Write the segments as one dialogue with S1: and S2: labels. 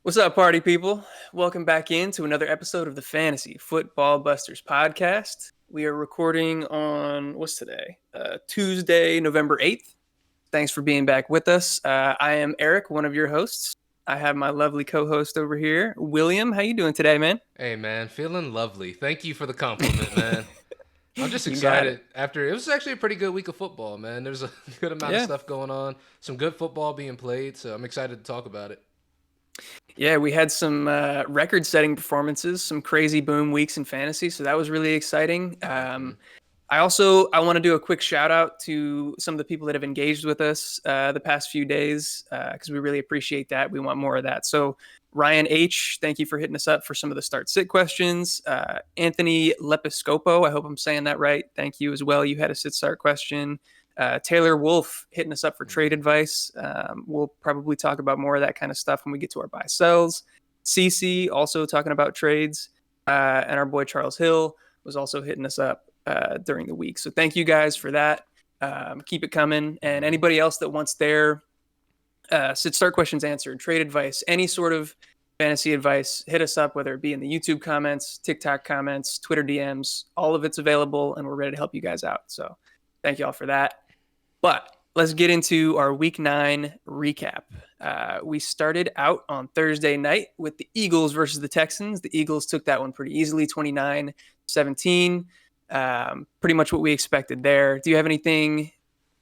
S1: What's up, party people? Welcome back into another episode of the Fantasy Football Busters podcast. We are recording on what's today? Tuesday, November 8th. Thanks for being back with us. I am Eric, one of your hosts. I have my lovely co-host over here, William. How you doing today, man?
S2: Hey man, feeling lovely. Thank you for the compliment, man. I'm just
S1: You got it.
S2: excited after it was actually a pretty good week of football, man. There's a good amount of
S1: Yeah.
S2: stuff going on, some good football being played, so I'm excited to talk about it.
S1: Yeah, we had some record-setting performances, some crazy boom weeks in fantasy, so that was really exciting. I want to do a quick shout out to some of the people that have engaged with us the past few days because we really appreciate that. We want more of that. So Ryan H, thank you for hitting us up for some of the start sit questions. Anthony Lepiscopo, I hope I'm saying that right. Thank you as well. You had a sit start question. Taylor Wolf hitting us up for trade advice. We'll probably talk about more of that kind of stuff when we get to our buy sells. CC also talking about trades, and our boy Charles Hill was also hitting us up during the week. So thank you guys for that. Keep it coming. And anybody else that wants their sit start questions answered, trade advice, any sort of fantasy advice, hit us up, whether it be in the YouTube comments, TikTok comments, Twitter DMs. All of it's available, and we're ready to help you guys out. So thank you all for that. But let's get into our week 9 recap. We started out on Thursday night with the Eagles versus the Texans. The Eagles took that one pretty easily, 29-17. Pretty much what we expected there. Do you have any big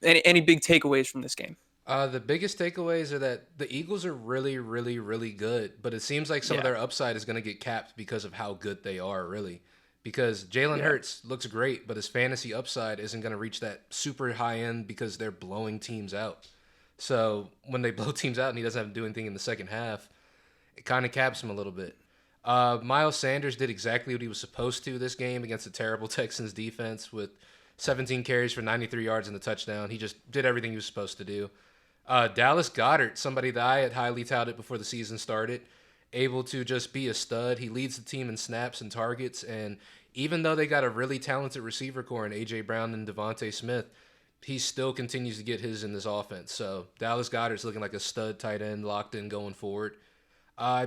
S1: takeaways from this game?
S2: The biggest takeaways are that the Eagles are really, really, really good, but it seems like some of
S1: Yeah,
S2: their upside is going to get capped because of how good they are, really. Because Jalen
S1: yeah,
S2: Hurts looks great, but his fantasy upside isn't going to reach that super high end because they're blowing teams out. So when they blow teams out and he doesn't have to do anything in the second half, it kind of caps him a little bit. Miles Sanders did exactly what he was supposed to this game against a terrible Texans defense with 17 carries for 93 yards and a touchdown. He just did everything he was supposed to do. Dallas Goddard, somebody that I had highly touted before the season started, able to just be a stud. He leads the team in snaps and targets, and even though they got a really talented receiver core in A.J. Brown and Devontae Smith, he still continues to get his in this offense. So Dallas Goddard's looking like a stud tight end, locked in going forward. Uh,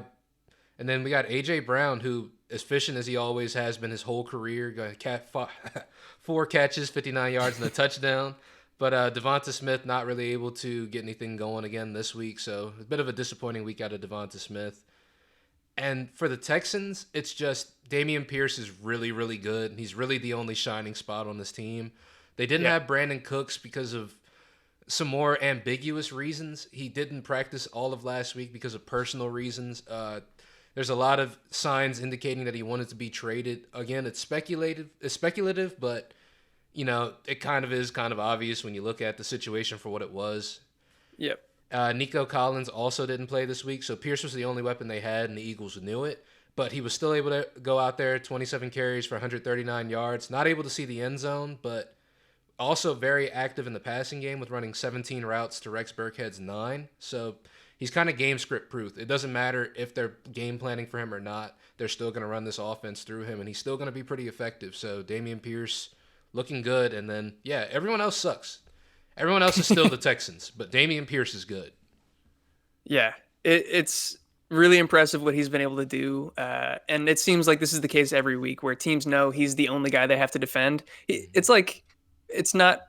S2: and then we got A.J. Brown, who, as efficient as he always has been his whole career, got four catches, 59 yards, and a touchdown. But Devonta Smith not really able to get anything going again this week, so a bit of a disappointing week out of Devonta Smith. And for the Texans, it's just Dameon Pierce is really, really good. He's really the only shining spot on this team. They didn't
S1: yeah.
S2: have Brandon Cooks because of some more ambiguous reasons. He didn't practice all of last week because of personal reasons. There's a lot of signs indicating that he wanted to be traded. Again, it's speculative, but it kind of is kind of obvious when you look at the situation for what it was.
S1: Yep.
S2: Nico Collins also didn't play this week, so Pierce was the only weapon they had, and the Eagles knew it. But he was still able to go out there, 27 carries for 139 yards. Not able to see the end zone, but also very active in the passing game with running 17 routes to Rex Burkhead's 9. So he's kind of game script proof. It doesn't matter if they're game planning for him or not. They're still going to run this offense through him, and he's still going to be pretty effective. So Dameon Pierce looking good. And then, yeah, everyone else sucks. Everyone else is still the Texans, but Dameon Pierce is good.
S1: Yeah, it's really impressive what he's been able to do. And it seems like this is the case every week where teams know he's the only guy they have to defend. It's like, it's not,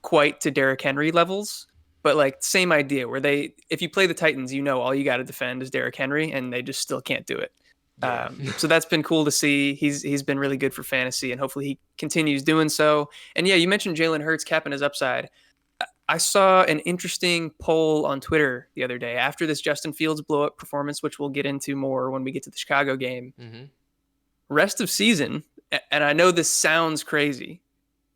S1: quite to Derrick Henry levels, but like same idea where if you play the Titans, all you got to defend is Derrick Henry and they just still can't do it.
S2: Yeah.
S1: So that's been cool to see. He's been really good for fantasy and hopefully he continues doing so. And yeah, you mentioned Jalen Hurts capping his upside. I saw an interesting poll on Twitter the other day after this Justin Fields blow up performance, which we'll get into more when we get to the Chicago game.
S2: hmm
S1: Rest of season, and I know this sounds crazy,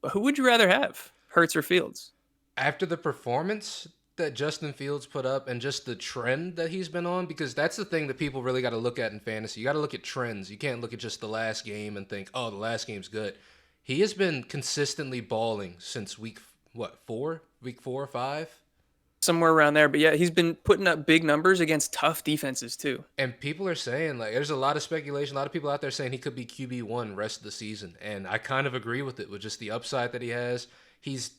S1: but who would you rather have, Hurts or Fields?
S2: After the performance that Justin Fields put up and just the trend that he's been on, because that's the thing that people really got to look at in fantasy. You got to look at trends. You can't look at just the last game and think, oh, the last game's good. He has been consistently balling since week 4 or 5.
S1: Somewhere around there, but yeah, he's been putting up big numbers against tough defenses too.
S2: And people are saying, like, there's a lot of speculation, a lot of people out there saying he could be QB1 rest of the season. And I kind of agree with it, with just the upside that he has. He's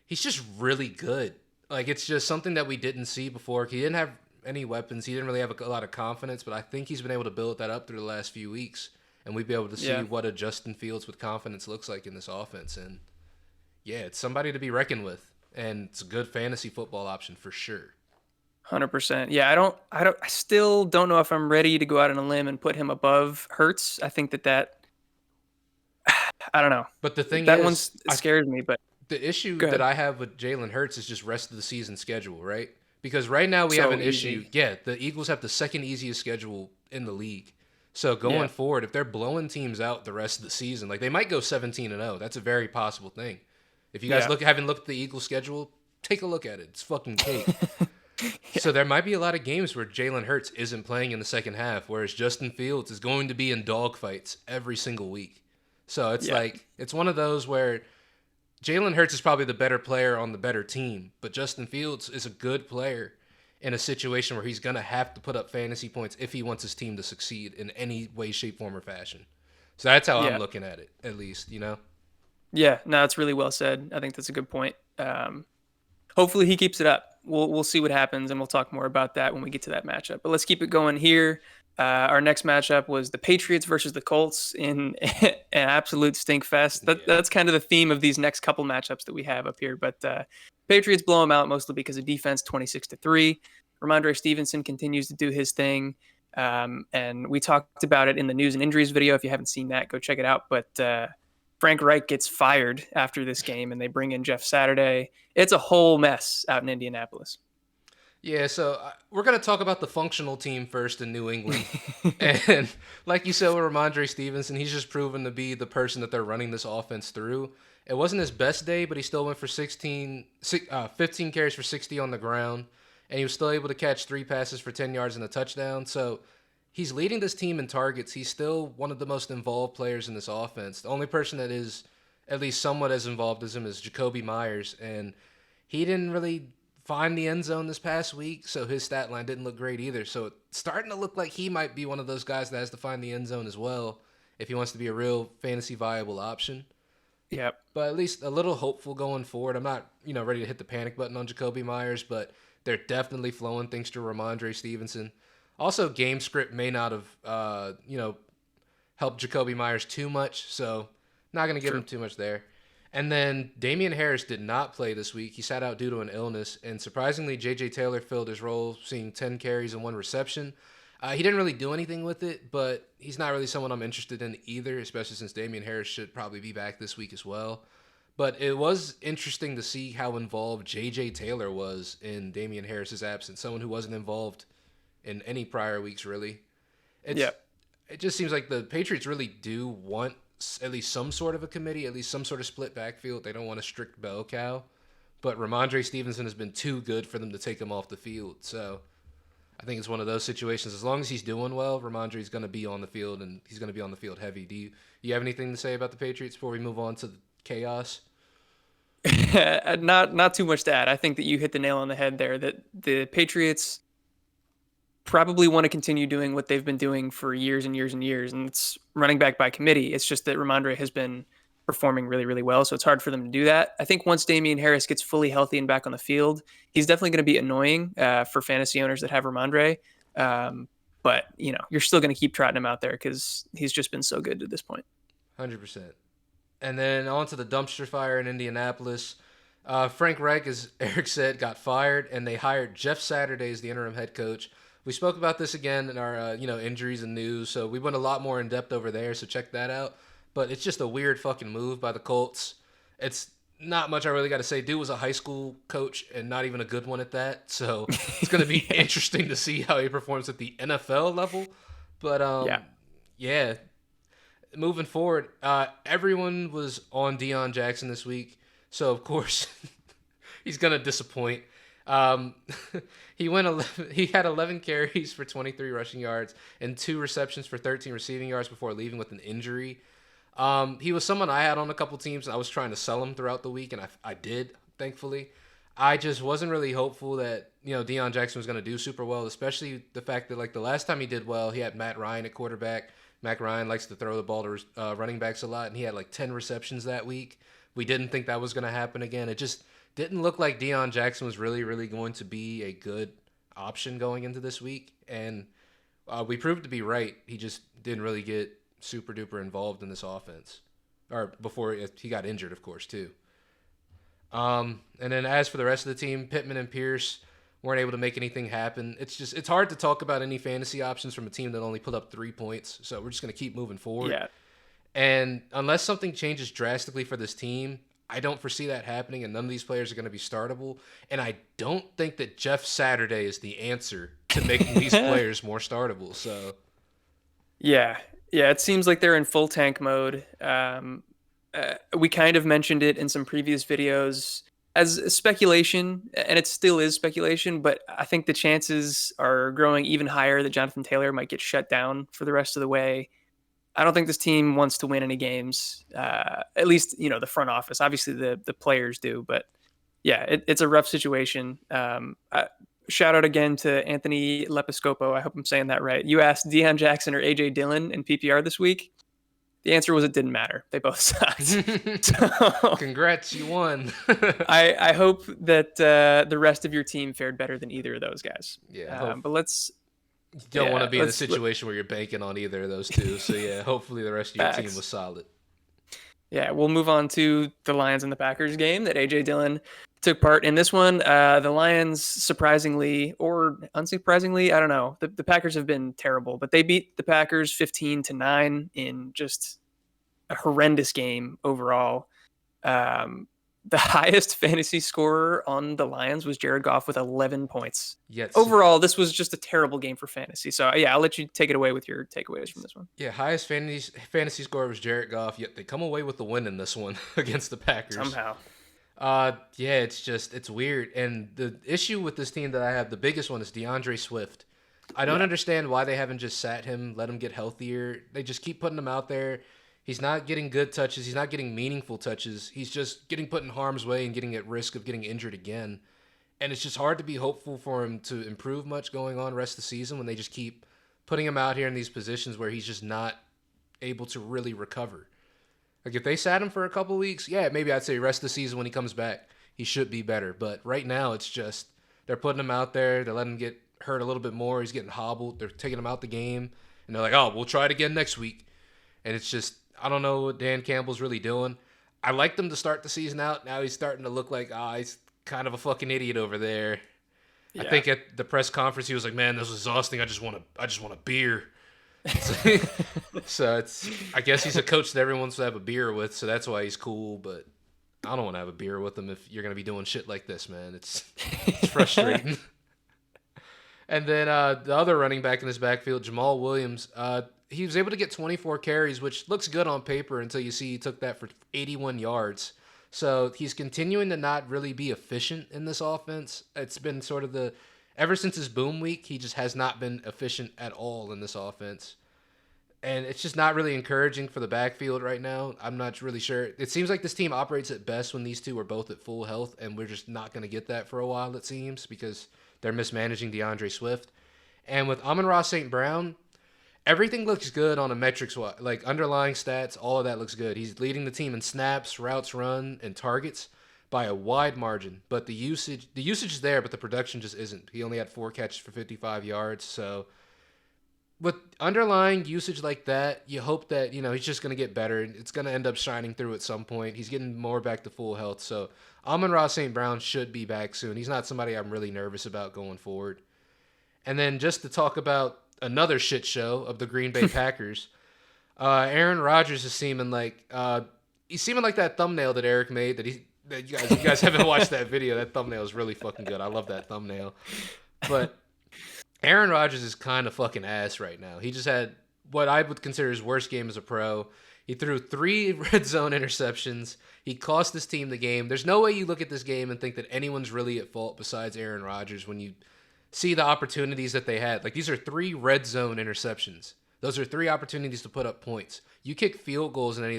S2: just really good. Like, it's just something that we didn't see before. He didn't have any weapons. He didn't really have a lot of confidence, but I think he's been able to build that up through the last few weeks, and we'd be able to see
S1: Yeah,
S2: what a Justin Fields with confidence looks like in this offense. And yeah, it's somebody to be reckoned with, and it's a good fantasy football option for sure.
S1: 100%. Yeah, I still don't know if I'm ready to go out on a limb and put him above Hurts. I think that I don't know.
S2: But the thing
S1: That
S2: is,
S1: one's it scares me, but
S2: the issue
S1: go
S2: that
S1: ahead.
S2: I have with Jalen Hurts is just rest of the season schedule, right? Because right now we have
S1: So
S2: an issue.
S1: easy.
S2: Yeah, the Eagles have the second easiest schedule in the league. So going
S1: Yeah.
S2: forward, if they're blowing teams out the rest of the season, like they might go 17-0. That's a very possible thing. If you guys
S1: Yeah.
S2: haven't looked at the Eagles schedule, take a look at it. It's fucking cake.
S1: Yeah.
S2: So there might be a lot of games where Jalen Hurts isn't playing in the second half, whereas Justin Fields is going to be in dogfights every single week. So it's
S1: Yeah.
S2: like it's one of those where Jalen Hurts is probably the better player on the better team, but Justin Fields is a good player in a situation where he's going to have to put up fantasy points if he wants his team to succeed in any way, shape, form, or fashion. So that's how I'm
S1: Yeah.
S2: looking at it, at least, you know?
S1: Yeah. No, it's really well said. I think that's a good point. Hopefully he keeps it up. We'll see what happens, and we'll talk more about that when we get to that matchup. But let's keep it going here. Our next matchup was the Patriots versus the Colts in an absolute stink fest.
S2: Yeah.
S1: That's kind of the theme of these next couple matchups that we have up here. But Patriots blow them out mostly because of defense, 26-3. Ramondre Stevenson continues to do his thing, and we talked about it in the news and injuries video. If you haven't seen that, go check it out. But Frank Reich gets fired after this game, and they bring in Jeff Saturday. It's a whole mess out in Indianapolis.
S2: Yeah, so we're going to talk about the functional team first in New England. And like you said with Ramondre Stevenson, he's just proven to be the person that they're running this offense through. It wasn't his best day, but he still went for 15 carries for 60 on the ground. And he was still able to catch 3 passes for 10 yards and a touchdown. So he's leading this team in targets. He's still one of the most involved players in this offense. The only person that is at least somewhat as involved as him is Jacoby Myers. And he didn't really find the end zone this past week, so his stat line didn't look great either. So it's starting to look like he might be one of those guys that has to find the end zone as well if he wants to be a real fantasy viable option.
S1: Yep.
S2: But at least a little hopeful going forward. I'm not, ready to hit the panic button on Jacoby Myers, but they're definitely flowing thanks to Ramondre Stevenson. Also, game script may not have, helped Jacoby Myers too much, so not going to give him
S1: True.
S2: too much there. And then Damian Harris did not play this week. He sat out due to an illness, and surprisingly, J.J. Taylor filled his role, seeing 10 carries and 1 reception. He didn't really do anything with it, but he's not really someone I'm interested in either, especially since Damian Harris should probably be back this week as well. But it was interesting to see how involved J.J. Taylor was in Damian Harris's absence, someone who wasn't involved in any prior weeks, really. It's
S1: Yep.
S2: it just seems like the Patriots really do want at least some sort of a committee, at least some sort of split backfield. They don't want a strict bell cow. But Ramondre Stevenson has been too good for them to take him off the field. So I think it's one of those situations. As long as he's doing well, Ramondre's going to be on the field, and he's going to be on the field heavy. Do you have anything to say about the Patriots before we move on to the chaos?
S1: Not too much to add. I think that you hit the nail on the head there. That the Patriots probably want to continue doing what they've been doing for years and years and years, and it's running back by committee. It's just that Ramondre has been performing really, really well, so it's hard for them to do that. I think once Damian Harris gets fully healthy and back on the field, he's definitely going to be annoying for fantasy owners that have Ramondre. Um, but you're still going to keep trotting him out there because he's just been so good to this point.
S2: 100%. And then on to the dumpster fire in Indianapolis. Frank Reich, as Eric said, got fired, and they hired Jeff Saturday as the interim head coach. We spoke about this again in our injuries and news, so we went a lot more in depth over there. So check that out. But it's just a weird fucking move by the Colts. It's not much I really got to say. Dude was a high school coach and not even a good one at that. So it's going to be
S1: Yeah.
S2: interesting to see how he performs at the NFL level. But
S1: Yeah.
S2: yeah, moving forward, everyone was on Deion Jackson this week, so of course he's gonna disappoint. Um, he had 11 carries for 23 rushing yards and 2 receptions for 13 receiving yards before leaving with an injury. He was someone I had on a couple teams, and I was trying to sell him throughout the week, and I did, thankfully. I just wasn't really hopeful that Deion Jackson was going to do super well, especially the fact that like the last time he did well, he had Matt Ryan at quarterback. Matt Ryan likes to throw the ball to running backs a lot, and he had like 10 receptions that week. We didn't think that was going to happen again. It just didn't look like Deion Jackson was really, really going to be a good option going into this week, and we proved to be right. He just didn't really get super duper involved in this offense, or before he got injured, of course, too. And then as for the rest of the team, Pittman and Pierce weren't able to make anything happen. It's hard to talk about any fantasy options from a team that only put up 3 points. So we're just gonna keep moving forward.
S1: Yeah.
S2: And unless something changes drastically for this team, I don't foresee that happening, and none of these players are going to be startable. And I don't think that Jeff Saturday is the answer to making these players more startable. So,
S1: Yeah. Yeah. It seems like they're in full tank mode. We kind of mentioned it in some previous videos as speculation, and it still is speculation, but I think the chances are growing even higher that Jonathan Taylor might get shut down for the rest of the way. I don't think this team wants to win any games. At least, the front office. Obviously, the players do, but yeah, it's a rough situation. Shout out again to Anthony Lepiscopo. I hope I'm saying that right. You asked Deion Jackson or AJ Dillon in PPR this week. The answer was it didn't matter. They both sucked. So
S2: congrats, you won.
S1: I hope that the rest of your team fared better than either of those guys.
S2: Yeah,
S1: but let's.
S2: You don't want to be in a
S1: let's
S2: situation where you're banking on either of those two. So yeah, hopefully the rest of your team was solid.
S1: Yeah, we'll move on to the Lions and the Packers game that AJ Dillon took part in. This one, the Lions, surprisingly or unsurprisingly, I don't know. The Packers have been terrible, but they beat the Packers 15-9 in just a horrendous game overall. The highest fantasy scorer on the Lions was Jared Goff with 11 points.
S2: Yes.
S1: Overall, this was just a terrible game for fantasy. So, yeah, I'll let you take it away with your takeaways from this one.
S2: Yeah, highest fantasy score was Jared Goff, yet they come away with the win in this one against the Packers.
S1: Somehow.
S2: Yeah, it's weird. And the issue with this team that I have, the biggest one, is DeAndre Swift. I don't understand why they haven't just sat him, let him get healthier. They just keep putting him out there. He's not getting good touches. He's not getting meaningful touches. He's just getting put in harm's way and getting at risk of getting injured again. And it's just hard to be hopeful for him to improve much going on rest of the season when they just keep putting him out here in these positions where he's just not able to really recover. Like if they sat him for a couple weeks, yeah, maybe I'd say rest of the season when he comes back, he should be better. But right now it's just they're putting him out there. They're letting him get hurt a little bit more. He's getting hobbled. They're taking him out the game. And they're like, oh, we'll try it again next week. And it's just, I don't know what Dan Campbell's really doing. I liked him to start the season out. Now he's starting to look like, he's kind of a fucking idiot over there. Yeah. I think at the press conference he was like, "Man, this was exhausting. I just want a beer." So I guess he's a coach that everyone wants to have a beer with, so that's why he's cool. But I don't want to have a beer with him if you're gonna be doing shit like this, man. It's frustrating. And then the other running back in this backfield, Jamal Williams, he was able to get 24 carries, which looks good on paper until you see he took that for 81 yards. So he's continuing to not really be efficient in this offense. It's been sort of ever since his boom week, he just has not been efficient at all in this offense. And it's just not really encouraging for the backfield right now. I'm not really sure. It seems like this team operates at best when these two are both at full health, and we're just not going to get that for a while, it seems, because they're mismanaging DeAndre Swift. And with Amon-Ra St. Brown, everything looks good on a metrics, like underlying stats, all of that looks good. He's leading the team in snaps, routes run, and targets by a wide margin. But the usage is there, but the production just isn't. He only had 4 catches for 55 yards. So with underlying usage like that, you hope that, he's just going to get better. It's going to end up shining through at some point. He's getting more back to full health. So Amon-Ra St. Brown should be back soon. He's not somebody I'm really nervous about going forward. And then just to talk about another shit show of the Green Bay Packers, Aaron Rodgers is seeming like that thumbnail that Eric made that you guys haven't watched that video. That thumbnail is really fucking good. I love that thumbnail. But Aaron Rodgers is kind of fucking ass right now. He just had what I would consider his worst game as a pro. He threw 3 red zone interceptions. He cost his team the game. There's no way you look at this game and think that anyone's really at fault besides Aaron Rodgers when you see the opportunities that they had. Like, these are 3 red zone interceptions. Those are 3 opportunities to put up points. You kick field goals in any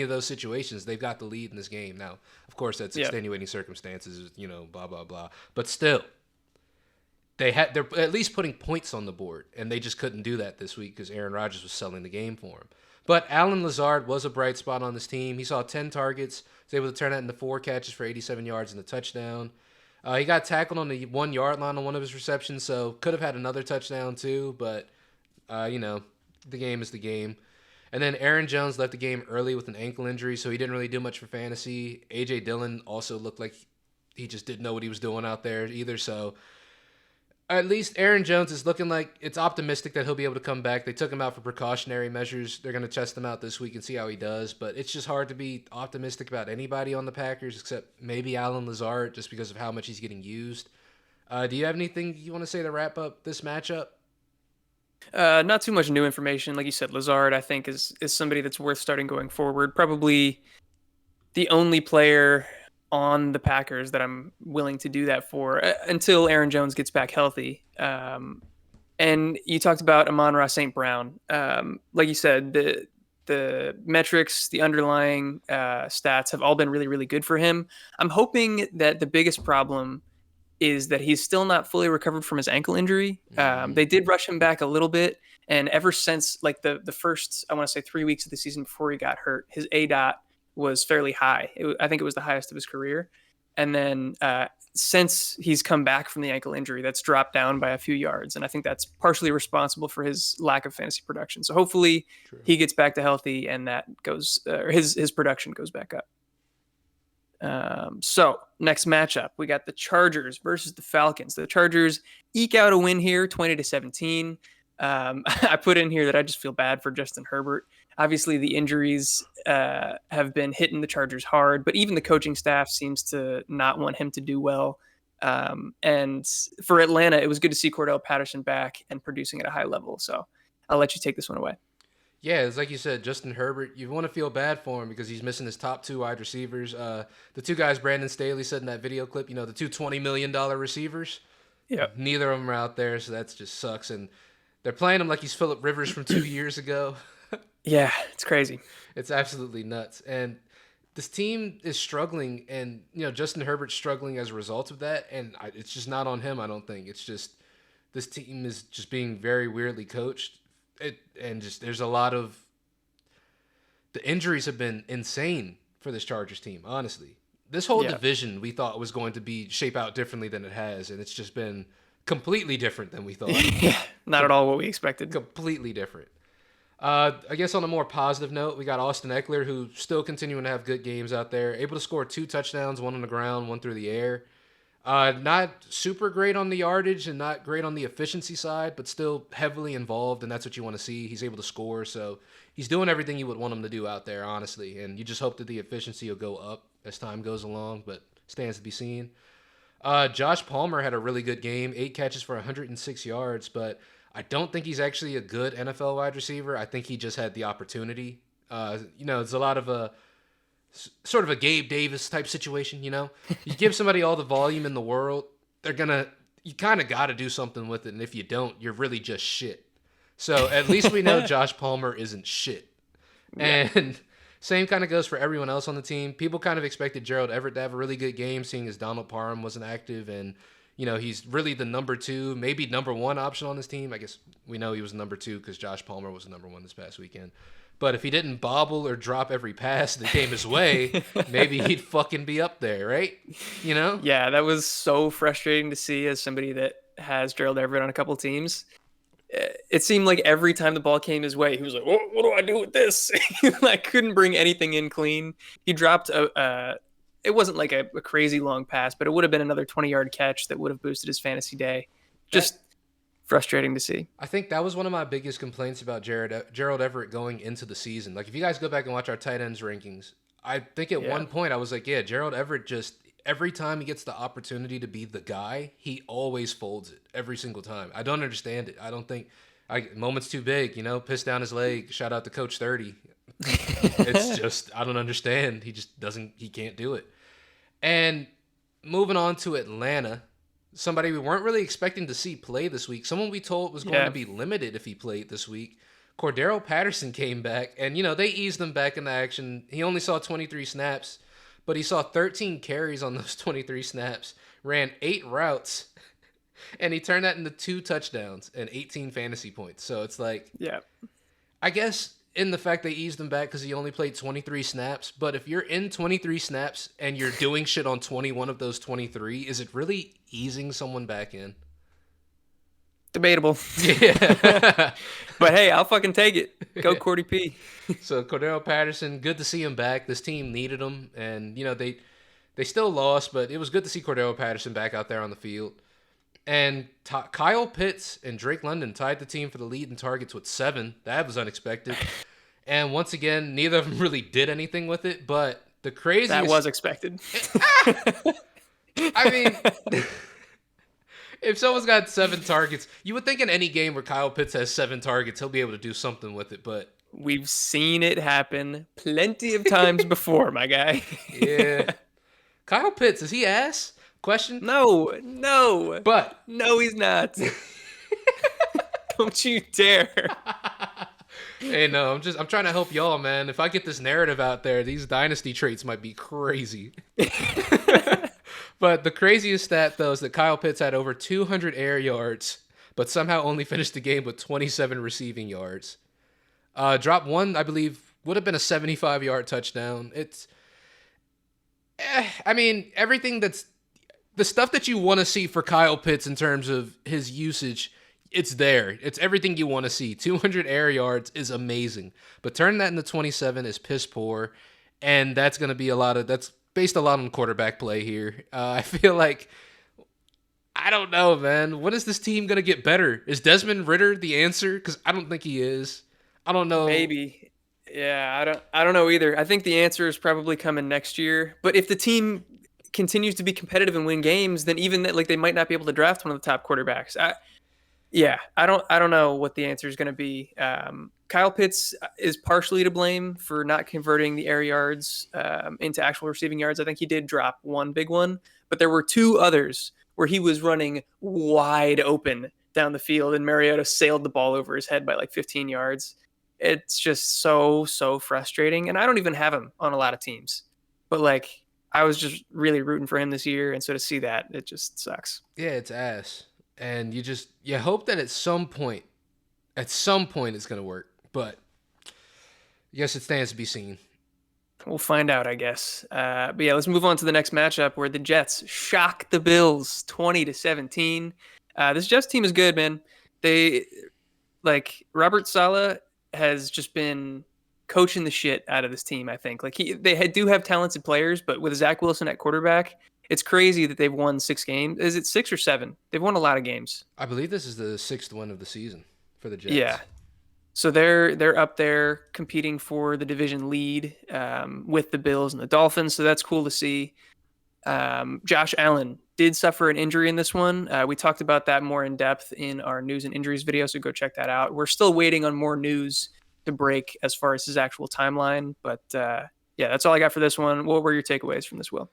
S2: of those situations, they've got the lead in this game. Now, of course, that's extenuating circumstances, blah blah blah. But still, they're at least putting points on the board, and they just couldn't do that this week because Aaron Rodgers was selling the game for him. But Allen Lazard was a bright spot on this team. He saw 10 targets, was able to turn that into 4 catches for 87 yards and a touchdown. He got tackled on the 1 yard line on one of his receptions, so could have had another touchdown too. But you know, the game is the game. And then Aaron Jones left the game early with an ankle injury, so he didn't really do much for fantasy. AJ Dillon also looked like he just didn't know what he was doing out there either. So at least Aaron Jones is looking like it's optimistic that he'll be able to come back. They took him out for precautionary measures. They're going to test him out this week and see how he does. But it's just hard to be optimistic about anybody on the Packers except maybe Alan Lazard just because of how much he's getting used. Do you have anything you want to say to wrap up this matchup?
S1: Not too much new information. Like you said, Lazard, I think, is somebody that's worth starting going forward. Probably the only player on the Packers that I'm willing to do that for until Aaron Jones gets back healthy. And you talked about Amon-Ra St. Brown. Like you said, the metrics, the underlying stats have all been really, really good for him. I'm hoping that the biggest problem is that he's still not fully recovered from his ankle injury.
S2: Mm-hmm.
S1: They did rush him back a little bit, and ever since like the first, I want to say 3 weeks of the season before he got hurt, his A dot was fairly high. I think it was the highest of his career, and then since he's come back from the ankle injury, that's dropped down by a few yards, and I think that's partially responsible for his lack of fantasy production. So hopefully
S2: True.
S1: he gets back to healthy, and that goes or his production goes back up. So next matchup, we got the Chargers versus the Falcons. The Chargers eke out a win here, 20-17. I put in here that I just feel bad for Justin Herbert. Obviously, the injuries have been hitting the Chargers hard, but even the coaching staff seems to not want him to do well. And for Atlanta, it was good to see Cordell Patterson back and producing at a high level. So I'll let you take this one away.
S2: Yeah, it's like you said, Justin Herbert. You want to feel bad for him because he's missing his top two wide receivers. The two guys Brandon Staley said in that video clip, the two $20 million receivers.
S1: Yeah.
S2: Neither of them are out there, so that just sucks. And they're playing him like he's Phillip Rivers from 2 years ago.
S1: Yeah, it's crazy.
S2: It's absolutely nuts. And this team is struggling, and Justin Herbert's struggling as a result of that. And it's just not on him. I don't think it's just this team is just being very weirdly coached. There's a lot of the injuries have been insane for this Chargers team. Honestly, this whole
S1: Yeah.
S2: division we thought was going to be shape out differently than it has, and it's just been completely different than we thought.
S1: Yeah, not at all what we expected.
S2: Completely different. I guess on a more positive note, we got Austin Eckler, who's still continuing to have good games out there, able to score 2 touchdowns, one on the ground, one through the air. Not super great on the yardage and not great on the efficiency side, but still heavily involved, and that's what you want to see. He's able to score, so he's doing everything you would want him to do out there, honestly. And you just hope that the efficiency will go up as time goes along, but stands to be seen. Josh Palmer had a really good game, 8 catches for 106 yards, but I don't think he's actually a good NFL wide receiver. I think he just had the opportunity. It's a lot of sort of a Gabe Davis type situation, You give somebody all the volume in the world, you kind of got to do something with it. And if you don't, you're really just shit. So at least we know Josh Palmer isn't shit.
S1: Yeah.
S2: And same kind of goes for everyone else on the team. People kind of expected Gerald Everett to have a really good game, seeing as Donald Parham wasn't active. And, he's really the number two, maybe number one option on this team. I guess we know he was number two because Josh Palmer was the number one this past weekend. But if he didn't bobble or drop every pass that came his way, maybe he'd fucking be up there, right?
S1: Yeah, that was so frustrating to see as somebody that has Gerald Everett on a couple teams. It seemed like every time the ball came his way, he was like, what do I do with this? Like, couldn't bring anything in clean. He dropped it wasn't like a crazy long pass, but it would have been another 20-yard catch that would have boosted his fantasy day. Just frustrating to see.
S2: I think that was one of my biggest complaints about Gerald Everett going into the season. Like, if you guys go back and watch our tight ends rankings, I think at one point I was like, yeah, Gerald Everett just, every time he gets the opportunity to be the guy, he always folds it every single time. I don't understand it. I don't think, moment's too big, piss down his leg. Shout out to Coach 30. It's just, I don't understand. He can't do it. And moving on to Atlanta, somebody we weren't really expecting to see play this week. Someone we told was going to be limited if he played this week. Cordero Patterson came back, and, they eased him back into action. He only saw 23 snaps, but he saw 13 carries on those 23 snaps, ran 8 routes, and he turned that into 2 touchdowns and 18 fantasy points. So it's like,
S1: Yeah.
S2: I guess in the fact they eased him back because he only played 23 snaps. But if you're in 23 snaps and you're doing shit on 21 of those 23, is it really easing someone back in?
S1: Debatable.
S2: Yeah.
S1: But hey, I'll fucking take it. Go Cordy P.
S2: So Cordero Patterson, good to see him back. This team needed him, and they still lost, but it was good to see Cordero Patterson back out there on the field. And Kyle Pitts and Drake London tied the team for the lead in targets with 7. That was unexpected. And once again, neither of them really did anything with it. But the craziest...
S1: That was expected.
S2: I mean, if someone's got 7 targets, you would think in any game where Kyle Pitts has 7 targets, he'll be able to do something with it. But
S1: we've seen it happen plenty of times before, my guy.
S2: Yeah. Kyle Pitts, is he ass? Question?
S1: No.
S2: But
S1: no, he's not. Don't you dare.
S2: Hey, no, I'm trying to help y'all, man. If I get this narrative out there, these dynasty traits might be crazy. But the craziest stat, though, is that Kyle Pitts had over 200 air yards, but somehow only finished the game with 27 receiving yards. Drop 1, I believe, would have been a 75-yard touchdown. I mean, everything that's the stuff that you want to see for Kyle Pitts in terms of his usage, it's there. It's everything you want to see. 200 air yards is amazing, but turning that into 27 is piss poor, and that's going to be that's based a lot on quarterback play here. I feel like, I don't know, man. When is this team going to get better? Is Desmond Ridder the answer? Because I don't think he is. I don't know.
S1: Maybe. Yeah, I don't know either. I think the answer is probably coming next year. But if the team continues to be competitive and win games, then even that, like, they might not be able to draft one of the top quarterbacks. I don't know what the answer is going to be. Kyle Pitts is partially to blame for not converting the air yards into actual receiving yards. I think he did drop one big one, but there were 2 others where he was running wide open down the field and Mariota sailed the ball over his head by like 15 yards. It's just so frustrating. And I don't even have him on a lot of teams, but like, I was just really rooting for him this year. And so to see that, it just sucks.
S2: Yeah, it's ass. And you hope that at some point it's going to work. But I guess it stands to be seen.
S1: We'll find out, I guess. But yeah, let's move on to the next matchup where the Jets shock the Bills 20-17. This Jets team is good, man. Robert Saleh has just been coaching the shit out of this team, I think. Like they do have talented players, but with Zach Wilson at quarterback, it's crazy that they've won 6 games. Is it 6 or 7? They've won a lot of games.
S2: I believe this is the 6th win of the season for the Jets.
S1: Yeah. So they're up there competing for the division lead with the Bills and the Dolphins. So that's cool to see. Josh Allen did suffer an injury in this one. We talked about that more in depth in our news and injuries video, so go check that out. We're still waiting on more news to break as far as his actual timeline. But yeah, that's all I got for this one. What were your takeaways from this, Will?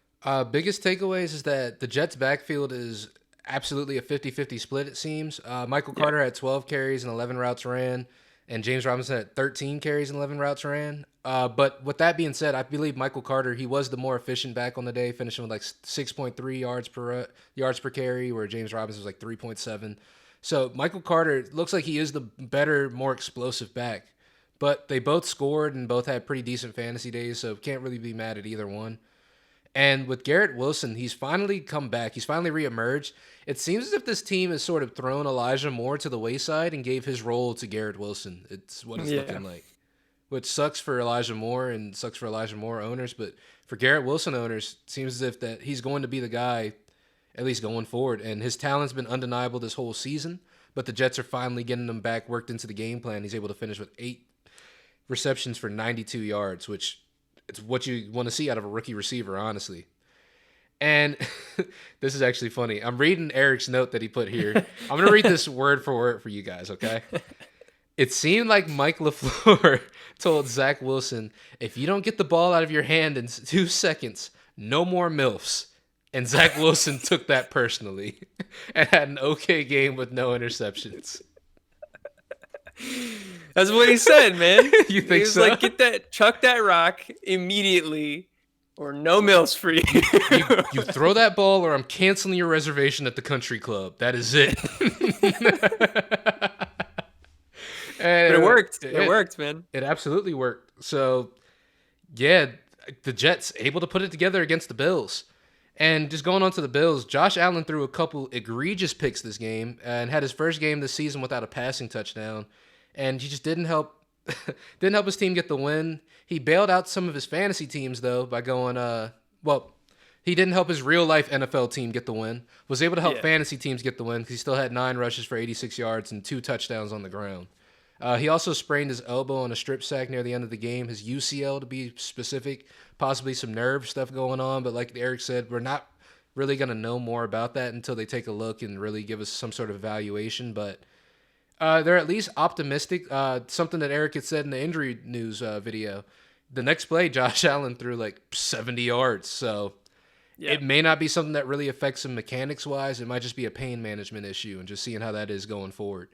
S2: Biggest takeaways is that the Jets' backfield is absolutely a 50-50 split, it seems. Michael Carter had 12 carries and 11 routes ran, and James Robinson had 13 carries and 11 routes ran. But with that being said, I believe Michael Carter, he was the more efficient back on the day, finishing with like 6.3 yards per carry, where James Robinson was like 3.7. So Michael Carter looks like he is the better, more explosive back. But they both scored and both had pretty decent fantasy days, so can't really be mad at either one. And with Garrett Wilson, he's finally come back. He's finally reemerged. It seems as if this team has sort of thrown Elijah Moore to the wayside and gave his role to Garrett Wilson. It's what it's looking like. Which sucks for Elijah Moore and sucks for Elijah Moore owners, but for Garrett Wilson owners, it seems as if that he's going to be the guy, at least going forward. And his talent's been undeniable this whole season, but the Jets are finally getting him back, worked into the game plan. He's able to finish with 8 receptions for 92 yards, which it's what you want to see out of a rookie receiver, honestly. And this is actually funny. I'm reading Eric's note that he put here. I'm going to read this word for word for you guys, okay? It seemed like Mike LaFleur told Zach Wilson, if you don't get the ball out of your hand in 2 seconds, no more MILFs. And Zach Wilson took that personally and had an okay game with no interceptions.
S1: That's what he said, man.
S2: You think
S1: he was
S2: so?
S1: Like, chuck that rock immediately, or no mills for you.
S2: You throw that ball, or I'm canceling your reservation at the country club. That is it.
S1: But it
S2: And
S1: worked. It worked, man.
S2: it absolutely worked. So yeah, the Jets able to put it together against the Bills. And just going on to the Bills, Josh Allen threw a couple egregious picks this game and had his first game this season without a passing touchdown. And he just didn't help didn't help his team get the win. He bailed out some of his fantasy teams though by going well, he didn't help his real life NFL team get the win. Was able to help
S1: Yeah.
S2: fantasy teams get the win because he still had 9 rushes for 86 yards and 2 touchdowns on the ground. He also sprained his elbow on a strip sack near the end of the game, his UCL to be specific, possibly some nerve stuff going on. But like Eric said, we're not really going to know more about that until they take a look and really give us some sort of evaluation. But they're at least optimistic. Something that Eric had said in the injury news video. The next play, Josh Allen threw like 70 yards. So
S1: Yeah.
S2: it may not be something that really affects him mechanics wise. It might just be a pain management issue and just seeing how that is going forward.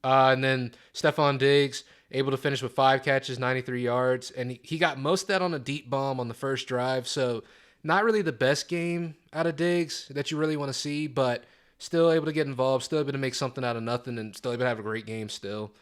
S2: And then Stephon Diggs, able to finish with 5 catches, 93 yards. And he got most of that on a deep bomb on the first drive. So not really the best game out of Diggs that you really want to see, but still able to get involved, still able to make something out of nothing, and still able to have a great game still.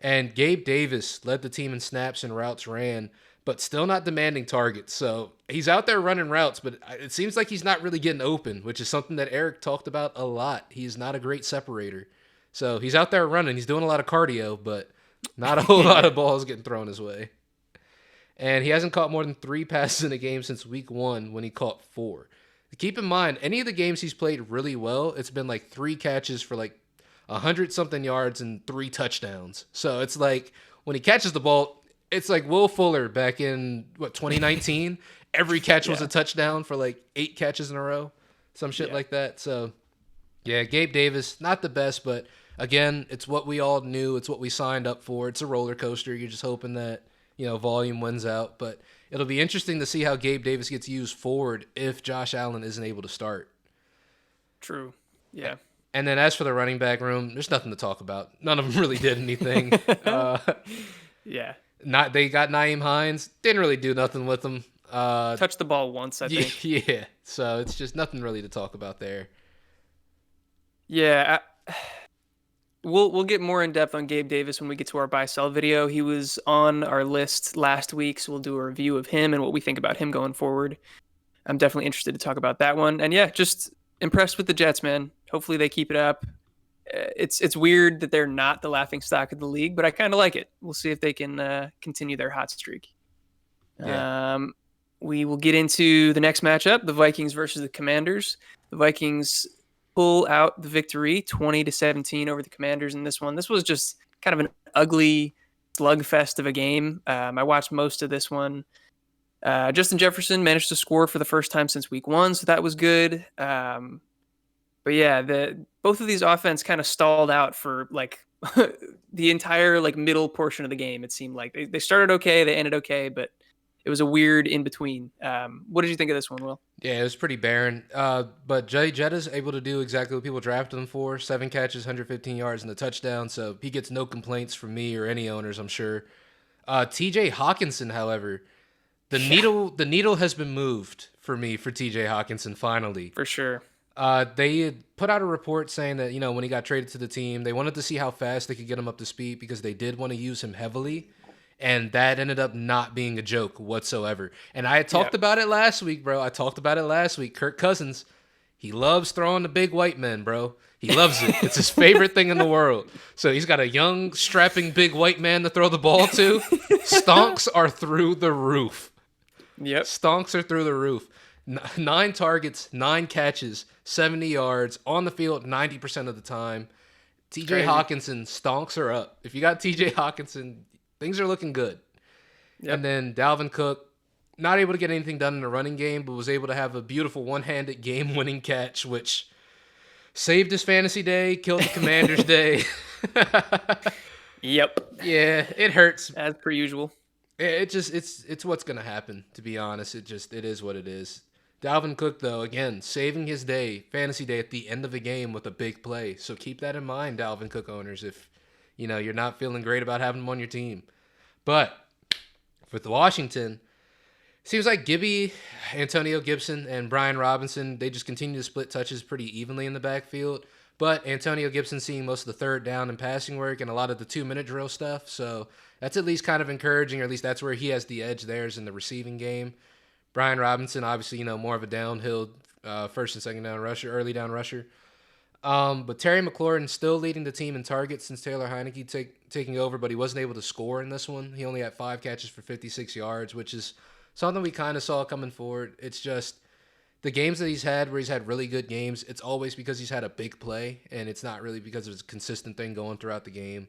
S2: And Gabe Davis led the team in snaps and routes ran, but still not demanding targets. So he's out there running routes, but it seems like he's not really getting open, which is something that Eric talked about a lot. He's not a great separator. So he's out there running. He's doing a lot of cardio, but not a whole lot of balls getting thrown his way. And he hasn't caught more than 3 passes in a game since week 1 when he caught 4. Keep in mind, any of the games he's played really well, it's been like 3 catches for like 100-something yards and 3 touchdowns. So it's like when he catches the ball, it's like Will Fuller back in, 2019? Every catch was
S1: Yeah.
S2: a touchdown for like 8 catches in a row. Some shit
S1: Yeah.
S2: like that. So, yeah, Gabe Davis, not the best, but again, it's what we all knew. It's what we signed up for. It's a roller coaster. You're just hoping that, volume wins out. But it'll be interesting to see how Gabe Davis gets used forward if Josh Allen isn't able to start.
S1: True. Yeah.
S2: And then as for the running back room, there's nothing to talk about. None of them really did anything. uh,
S1: Yeah.
S2: not They got Naeem Hines, didn't really do nothing with him.
S1: Touched the ball once, I think.
S2: Yeah, so it's just nothing really to talk about there.
S1: Yeah. We'll get more in depth on Gabe Davis when we get to our buy sell video. He was on our list last week, so we'll do a review of him and what we think about him going forward. I'm definitely interested to talk about that one. And yeah, just impressed with the Jets, man. Hopefully they keep it up. It's weird that they're not the laughing stock of the league, but I kind of like it. We'll see if they can continue their hot streak.
S2: Yeah.
S1: We will get into the next matchup: the Vikings versus the Commanders. The Vikings pull out the victory, 20-17 over the Commanders in this one. This was just kind of an ugly slugfest of a game. I watched most of this one. Justin Jefferson managed to score for the first time since week 1, so that was good. But yeah, both of these offense kind of stalled out for like the entire like middle portion of the game. It seemed like they started okay, they ended okay, but it was a weird in between. What did you think of this one, Will?
S2: Yeah, it was pretty barren. But Jay Jetta's able to do exactly what people drafted him for: 7 catches, 115 yards, and a touchdown. So he gets no complaints from me or any owners, I'm sure. T.J. Hawkinson, however, the needle has been moved for me for T.J. Hawkinson finally.
S1: For sure.
S2: They had put out a report saying that when he got traded to the team, they wanted to see how fast they could get him up to speed because they did want to use him heavily. And that ended up not being a joke whatsoever. And I had talked about it last week, bro. I talked about it last week. Kirk Cousins, he loves throwing the big white men, bro. He loves it. It's his favorite thing in the world. So he's got a young, strapping big white man to throw the ball to. Stonks are through the roof.
S1: Yep.
S2: Stonks are through the roof. 9 targets, 9 catches, 70 yards on the field 90% of the time. TJ Hawkinson, stonks are up. If you got TJ Hawkinson, things are looking good. Yep. And then Dalvin Cook, not able to get anything done in the running game, but was able to have a beautiful one-handed game-winning catch, which saved his fantasy day, killed the Commanders' day.
S1: Yep.
S2: Yeah, it hurts.
S1: As per usual.
S2: It's what's gonna happen, to be honest. It is what it is. Dalvin Cook, though, again, saving his day, fantasy day, at the end of the game with a big play. So keep that in mind, Dalvin Cook owners, if you're not feeling great about having him on your team. But with Washington, seems like Antonio Gibson, and Brian Robinson, they just continue to split touches pretty evenly in the backfield. But Antonio Gibson seeing most of the third down and passing work and a lot of the 2 minute drill stuff. So that's at least kind of encouraging, or at least that's where he has the edge there is in the receiving game. Brian Robinson, obviously, more of a downhill first and second down rusher, early down rusher. But Terry McLaurin still leading the team in targets since Taylor Heineke taking over, but he wasn't able to score in this one. He only had 5 catches for 56 yards, which is something we kind of saw coming forward. It's just the games that he's had where he's had really good games, it's always because he's had a big play, and it's not really because of a consistent thing going throughout the game.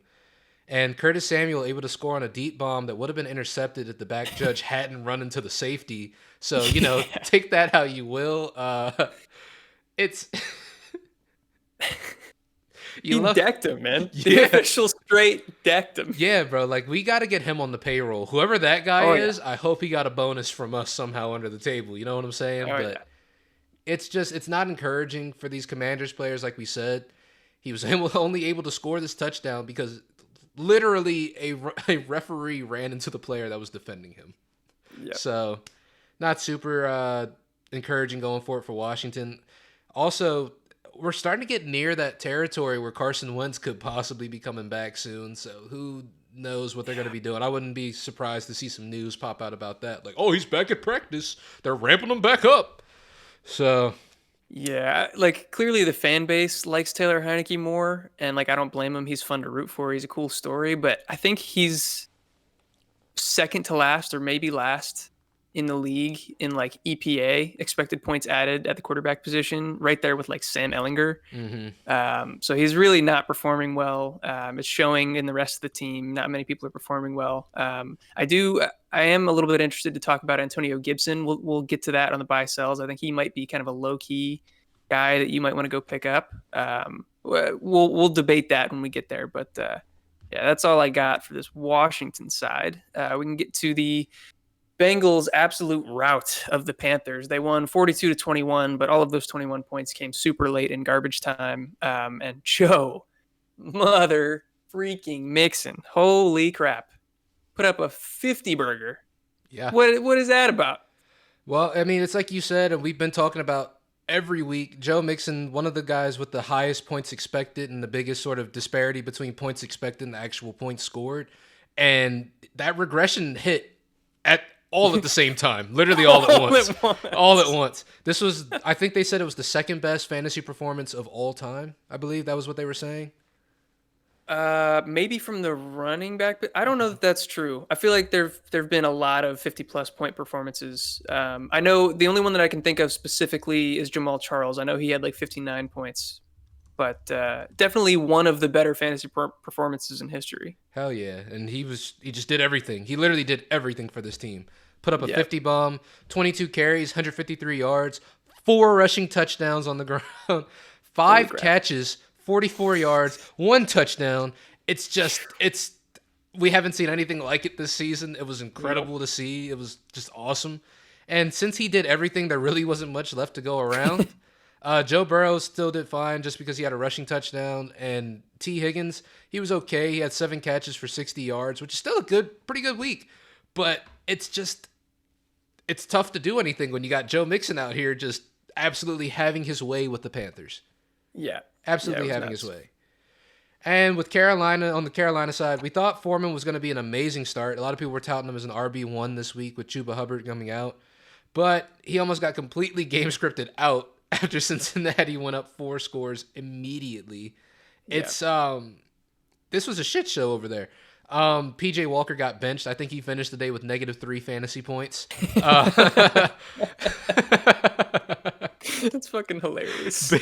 S2: And Curtis Samuel able to score on a deep bomb that would have been intercepted if the back judge hadn't run into the safety. So,
S1: Yeah.
S2: take that how you will. It's you
S1: He
S2: love
S1: decked him, man. The
S2: yeah.
S1: official straight decked him.
S2: Yeah, bro. Like, we got to get him on the payroll. Whoever that guy
S1: Oh yeah.
S2: is, I hope he got a bonus from us somehow under the table. You know what I'm saying?
S1: Oh yeah.
S2: But it's not encouraging for these Commanders players, like we said. He was only able to score this touchdown because literally a referee ran into the player that was defending him.
S1: Yep.
S2: So, not super encouraging going forward for Washington. Also, we're starting to get near that territory where Carson Wentz could possibly be coming back soon. So, who knows what they're going to be doing? I wouldn't be surprised to see some news pop out about that. Like, oh, he's back at practice. They're ramping him back up. So,
S1: Yeah, like clearly the fan base likes Taylor Heineke more, and like I don't blame him. He's fun to root for. He's a cool story, but I think he's second to last or maybe last in the league in like EPA, expected points added at the quarterback position, right there with like Sam Ellinger.
S2: mm-hmm.
S1: So he's really not performing well. It's showing in the rest of the team. Not many people are performing well. I am a little bit interested to talk about Antonio Gibson. We'll get to that on the buy sells. I think he might be kind of a low key guy that you might want to go pick up. We'll debate that when we get there. But yeah, that's all I got for this Washington side. We can get to the Bengals' absolute rout of the Panthers. They won 42-21, but all of those 21 points came super late in garbage time. And Joe, mother freaking Mixon, holy crap, put up a 50 burger.
S2: Yeah.
S1: What is that about?
S2: Well, I mean, it's like you said, and we've been talking about every week. Joe Mixon, one of the guys with the highest points expected and the biggest sort of disparity between points expected and the actual points scored. And that regression hit all at the same time, literally all at once. All at once. This was, I think they said it was the second best fantasy performance of all time. I believe that was what they were saying.
S1: Maybe from the running back, but I don't know that that's true. I feel like there've been a lot of 50+ point performances. I know the only one that I can think of specifically is Jamal Charles. I know he had like 59 points, but definitely one of the better fantasy performances in history.
S2: Hell yeah. And he just did everything. He literally did everything for this team. Put up a
S1: Yeah,
S2: 50 bomb, 22 carries, 153 yards, 4 rushing touchdowns on the ground,
S1: holy
S2: 5
S1: crap.
S2: catches, 44 yards, 1 touchdown. We haven't seen anything like it this season. It was incredible to see. It was just awesome. And since he did everything, there really wasn't much left to go around. Joe Burrow still did fine just because he had a rushing touchdown. And T. Higgins, he was okay. He had 7 catches for 60 yards, which is still pretty good week. But it's tough to do anything when you got Joe Mixon out here just absolutely having his way with the Panthers.
S1: Yeah,
S2: Absolutely
S1: it was
S2: having
S1: nuts.
S2: his way. And with Carolina, on the Carolina side, we thought Foreman was going to be an amazing start. A lot of people were touting him as an RB1 this week with Chuba Hubbard coming out. But he almost got completely game scripted out after Cincinnati went up 4 scores immediately.
S1: Yeah.
S2: This was a shit show over there. PJ Walker got benched. I think he finished the day with -3 fantasy points.
S1: That's fucking hilarious.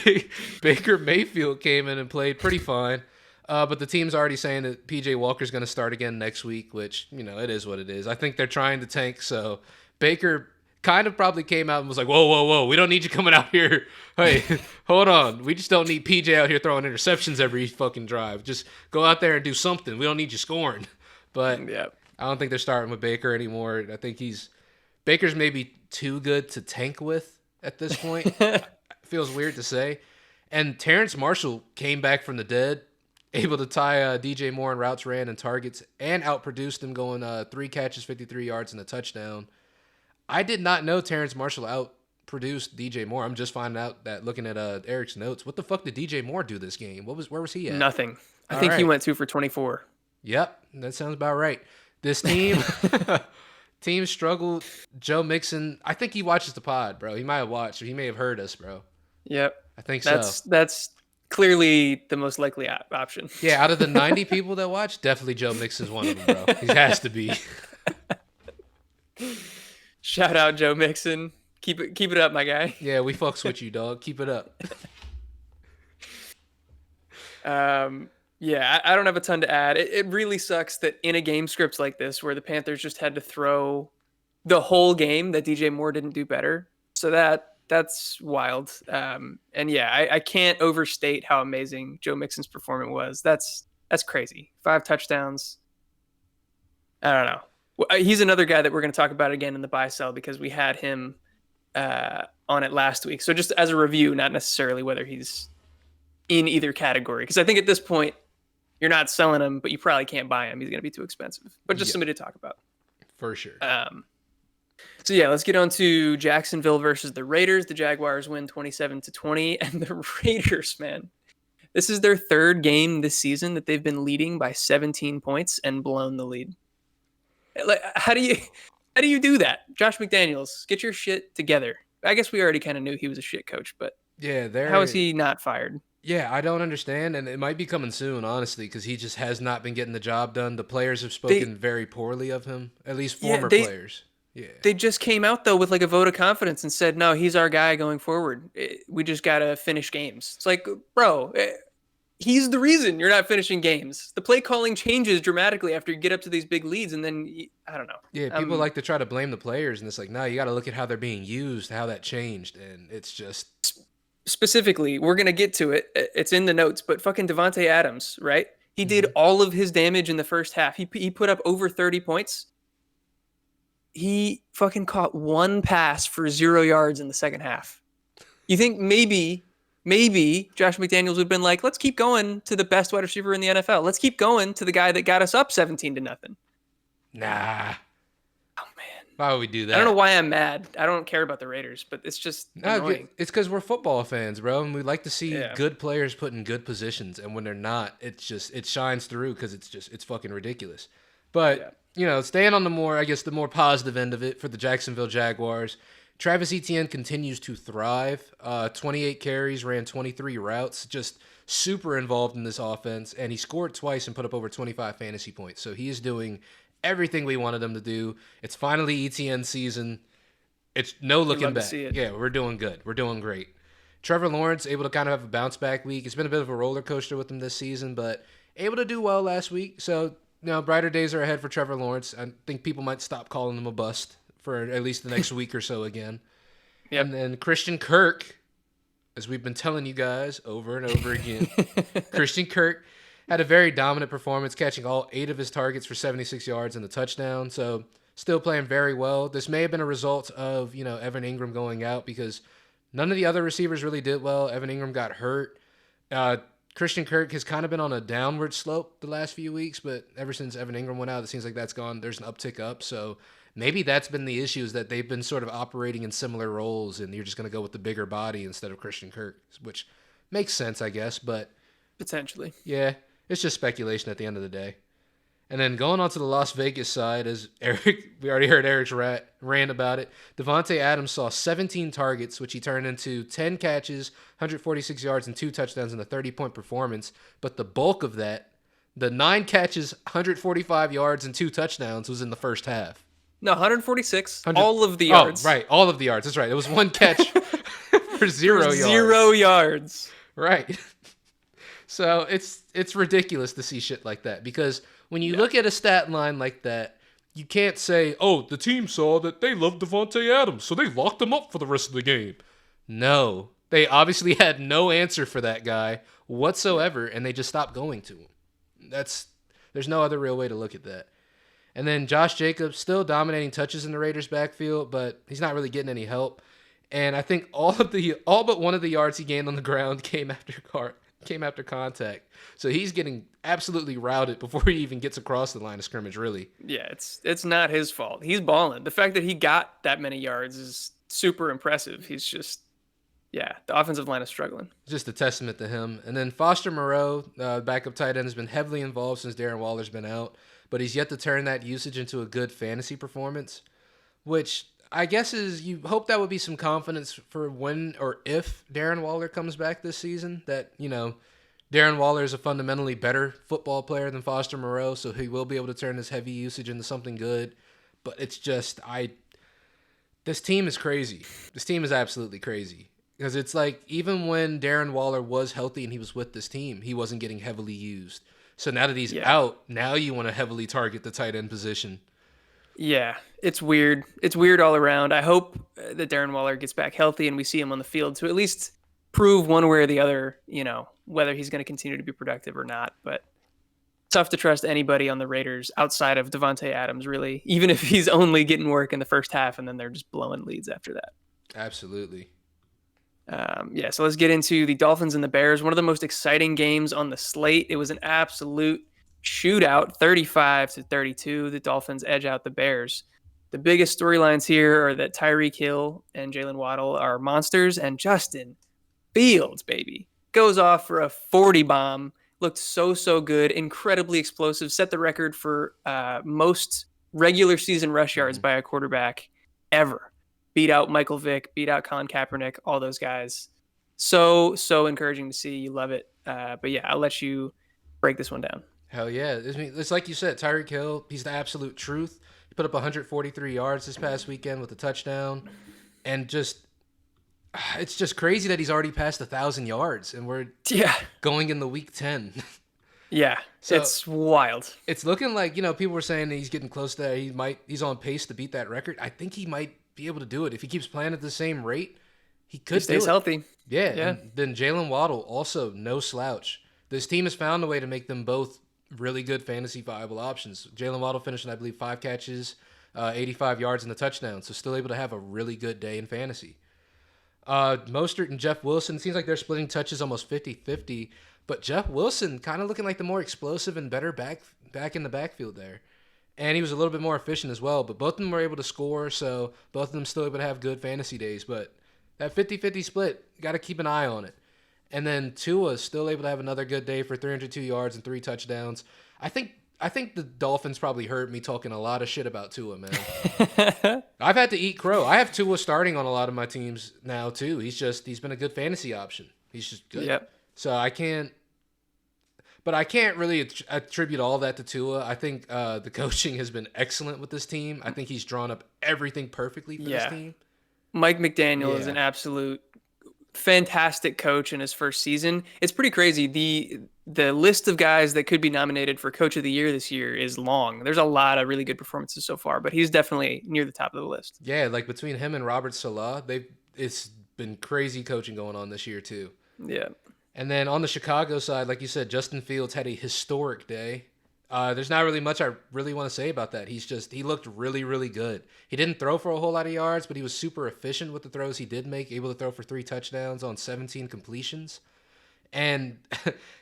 S2: Baker Mayfield came in and played pretty fine. But the team's already saying that PJ Walker's going to start again next week, which, it is what it is. I think they're trying to tank, so Baker kind of probably came out and was like, whoa, whoa, whoa, we don't need you coming out here. Hey, hold on. We just don't need PJ out here throwing interceptions every fucking drive. Just go out there and do something. We don't need you scoring. But
S1: Yeah.
S2: I don't think they're starting with Baker anymore. I think Baker's maybe too good to tank with at this point. Feels weird to say. And Terrence Marshall came back from the dead, able to tie DJ Moore in routes ran and targets, and outproduced him going 3 catches, 53 yards, and a touchdown. I did not know Terrence Marshall outproduced DJ Moore. I'm just finding out that looking at Eric's notes. What the fuck did DJ Moore do this game? Where was he at?
S1: Nothing. I
S2: All
S1: think he
S2: right.
S1: went 2 for 24.
S2: Yep, that sounds about right. This team team struggled. Joe Mixon, I think he watches the pod, bro. He might have watched or he may have heard us, bro.
S1: Yep.
S2: I think so.
S1: That's clearly the most likely option.
S2: Yeah, out of the 90 people that watch, definitely Joe Mixon's one of them, bro. He has to be.
S1: Shout out Joe Mixon. Keep it up, my guy.
S2: Yeah, we fucks with you, dog. Keep it up.
S1: Yeah, I don't have a ton to add. It really sucks that in a game script like this, where the Panthers just had to throw the whole game, that DJ Moore didn't do better. So that's wild. And yeah, I can't overstate how amazing Joe Mixon's performance was. That's crazy. 5 touchdowns. I don't know. He's another guy that we're going to talk about again in the buy sell because we had him on it last week. So just as a review, not necessarily whether he's in either category. Because I think at this point, you're not selling him, but you probably can't buy him. He's going to be too expensive. But just somebody to talk about.
S2: For sure.
S1: So yeah, let's get on to Jacksonville versus the Raiders. The Jaguars win 27-20. And the Raiders, man, this is their third game this season that they've been leading by 17 points and blown the lead. Like, how do you do that? Josh McDaniels, get your shit together. I guess we already kind of knew he was a shit coach, but
S2: yeah,
S1: how is he not fired?
S2: Yeah, I don't understand, and it might be coming soon, honestly, because he just has not been getting the job done. The players have spoken very poorly of him, at least former players. Yeah,
S1: they just came out though with like a vote of confidence and said, "No, he's our guy going forward. We just gotta finish games." It's like, bro, he's the reason you're not finishing games. The play calling changes dramatically after you get up to these big leads, and then I don't know.
S2: Yeah, people like to try to blame the players, and it's like, no, you got to look at how they're being used, how that changed, and it's just.
S1: Specifically, we're going to get to it. It's in the notes, but fucking Devontae Adams, right? He did all of his damage in the first half. He put up over 30 points. He fucking caught one pass for 0 yards in the second half. You think maybe Josh McDaniels would have been like, let's keep going to the best wide receiver in the NFL. Let's keep going to the guy that got us up 17-0.
S2: Nah.
S1: Oh, man.
S2: Why would we do that?
S1: I don't know why I'm mad. I don't care about the Raiders, but it's just annoying.
S2: It's because we're football fans, bro, and we like to see good players put in good positions, and when they're not, it shines through because it's fucking ridiculous. But, staying on the more positive end of it for the Jacksonville Jaguars, Travis Etienne continues to thrive. 28 carries, ran 23 routes, just super involved in this offense, and he scored twice and put up over 25 fantasy points. So he is doing everything we wanted him to do. It's finally Etienne season. It's no looking back. Yeah, we're doing good. We're doing great. Trevor Lawrence able to kind of have a bounce back week. It's been a bit of a roller coaster with him this season, but able to do well last week. So, brighter days are ahead for Trevor Lawrence. I think people might stop calling him a bust for at least the next week or so again. Yep. And then Christian Kirk, as we've been telling you guys over and over again, Christian Kirk had a very dominant performance, catching all 8 of his targets for 76 yards and a touchdown. So still playing very well. This may have been a result of, Evan Ingram going out because none of the other receivers really did well. Evan Ingram got hurt. Christian Kirk has kind of been on a downward slope the last few weeks, but ever since Evan Ingram went out, it seems like that's gone. There's an uptick up. So maybe that's been the issue, is that they've been sort of operating in similar roles, and you're just going to go with the bigger body instead of Christian Kirk, which makes sense, I guess. But
S1: potentially.
S2: Yeah. It's just speculation at the end of the day. And then going on to the Las Vegas side, as we already heard Eric's rant about it. Devontae Adams saw 17 targets, which he turned into 10 catches, 146 yards, and 2 touchdowns in a 30-point performance. But the bulk of that, the 9 catches, 145 yards, and 2 touchdowns, was in the first half.
S1: No, 146. All of the yards.
S2: Oh, right. All of the yards. That's right. It was 1 catch for 0 yards.
S1: 0 yards.
S2: Right. So it's ridiculous to see shit like that, because when you look at a stat line like that, you can't say, oh, the team saw that they loved Devontae Adams, so they locked him up for the rest of the game. No. They obviously had no answer for that guy whatsoever, and they just stopped going to him. There's no other real way to look at that. And then Josh Jacobs still dominating touches in the Raiders' backfield, but he's not really getting any help. And I think all but one of the yards he gained on the ground came after contact. So he's getting absolutely routed before he even gets across the line of scrimmage, really.
S1: Yeah, it's not his fault. He's balling. The fact that he got that many yards is super impressive. He's just, yeah, the offensive line is struggling.
S2: Just a testament to him. And then Foster Moreau, backup tight end, has been heavily involved since Darren Waller's been out, but he's yet to turn that usage into a good fantasy performance, which I guess is you hope that would be some confidence for when or if Darren Waller comes back this season, that, Darren Waller is a fundamentally better football player than Foster Moreau, so he will be able to turn his heavy usage into something good. But it's just, this team is crazy. This team is absolutely crazy. Because it's like, even when Darren Waller was healthy and he was with this team, he wasn't getting heavily used. So now that he's
S1: Yeah.
S2: out, now you want to heavily target the tight end position.
S1: Yeah, it's weird. It's weird all around. I hope that Darren Waller gets back healthy and we see him on the field to at least prove one way or the other, whether he's going to continue to be productive or not. But tough to trust anybody on the Raiders outside of Devontae Adams, really, even if he's only getting work in the first half and then they're just blowing leads after that.
S2: Absolutely.
S1: Yeah, so let's get into the Dolphins and the Bears. One of the most exciting games on the slate. It was an absolute shootout, 35-32. The Dolphins edge out the Bears. The biggest storylines here are that Tyreek Hill and Jalen Waddle are monsters, and Justin Fields, baby, goes off for a 40 bomb. Looked so good, incredibly explosive. Set the record for most regular season rush yards by a quarterback ever. Beat out Michael Vick, beat out Colin Kaepernick, all those guys. So encouraging to see. You love it. But yeah, I'll let you break this one down.
S2: Hell yeah. I mean, it's like you said, Tyreek Hill, he's the absolute truth. He put up 143 yards this past weekend with a touchdown. And it's just crazy that he's already passed 1,000 yards and we're going in the week 10.
S1: Yeah, so it's wild.
S2: It's looking like, people were saying that he's getting close to that. He's on pace to beat that record. I think he might be able to do it. If he keeps playing at the same rate, he could do it.
S1: Stays healthy.
S2: Yeah. And then Jalen Waddle, also no slouch. This team has found a way to make them both really good fantasy viable options. Jalen Waddle finishing, I believe, 5 catches, 85 yards and a touchdown. So still able to have a really good day in fantasy. Mostert and Jeff Wilson, it seems like they're splitting touches almost 50-50. But Jeff Wilson kind of looking like the more explosive and better back in the backfield there. And he was a little bit more efficient as well. But both of them were able to score, so both of them still able to have good fantasy days. But that 50-50 split, got to keep an eye on it. And then Tua still able to have another good day for 302 yards and 3 touchdowns. I think the Dolphins probably heard me talking a lot of shit about Tua, man. I've had to eat crow. I have Tua starting on a lot of my teams now, too. He's been a good fantasy option. He's just good.
S1: Yep.
S2: So I can't really attribute all that to Tua. I think the coaching has been excellent with this team. I think he's drawn up everything perfectly for this team.
S1: Mike McDaniel is an absolute fantastic coach in his first season. It's pretty crazy. The list of guys that could be nominated for Coach of the Year this year is long. There's a lot of really good performances so far, but he's definitely near the top of the list.
S2: Yeah, like between him and Robert Salah, it's been crazy coaching going on this year too.
S1: Yeah.
S2: And then on the Chicago side, like you said, Justin Fields had a historic day. There's not really much I really want to say about that. He looked really, really good. He didn't throw for a whole lot of yards, but he was super efficient with the throws he did make, able to throw for 3 touchdowns on 17 completions. And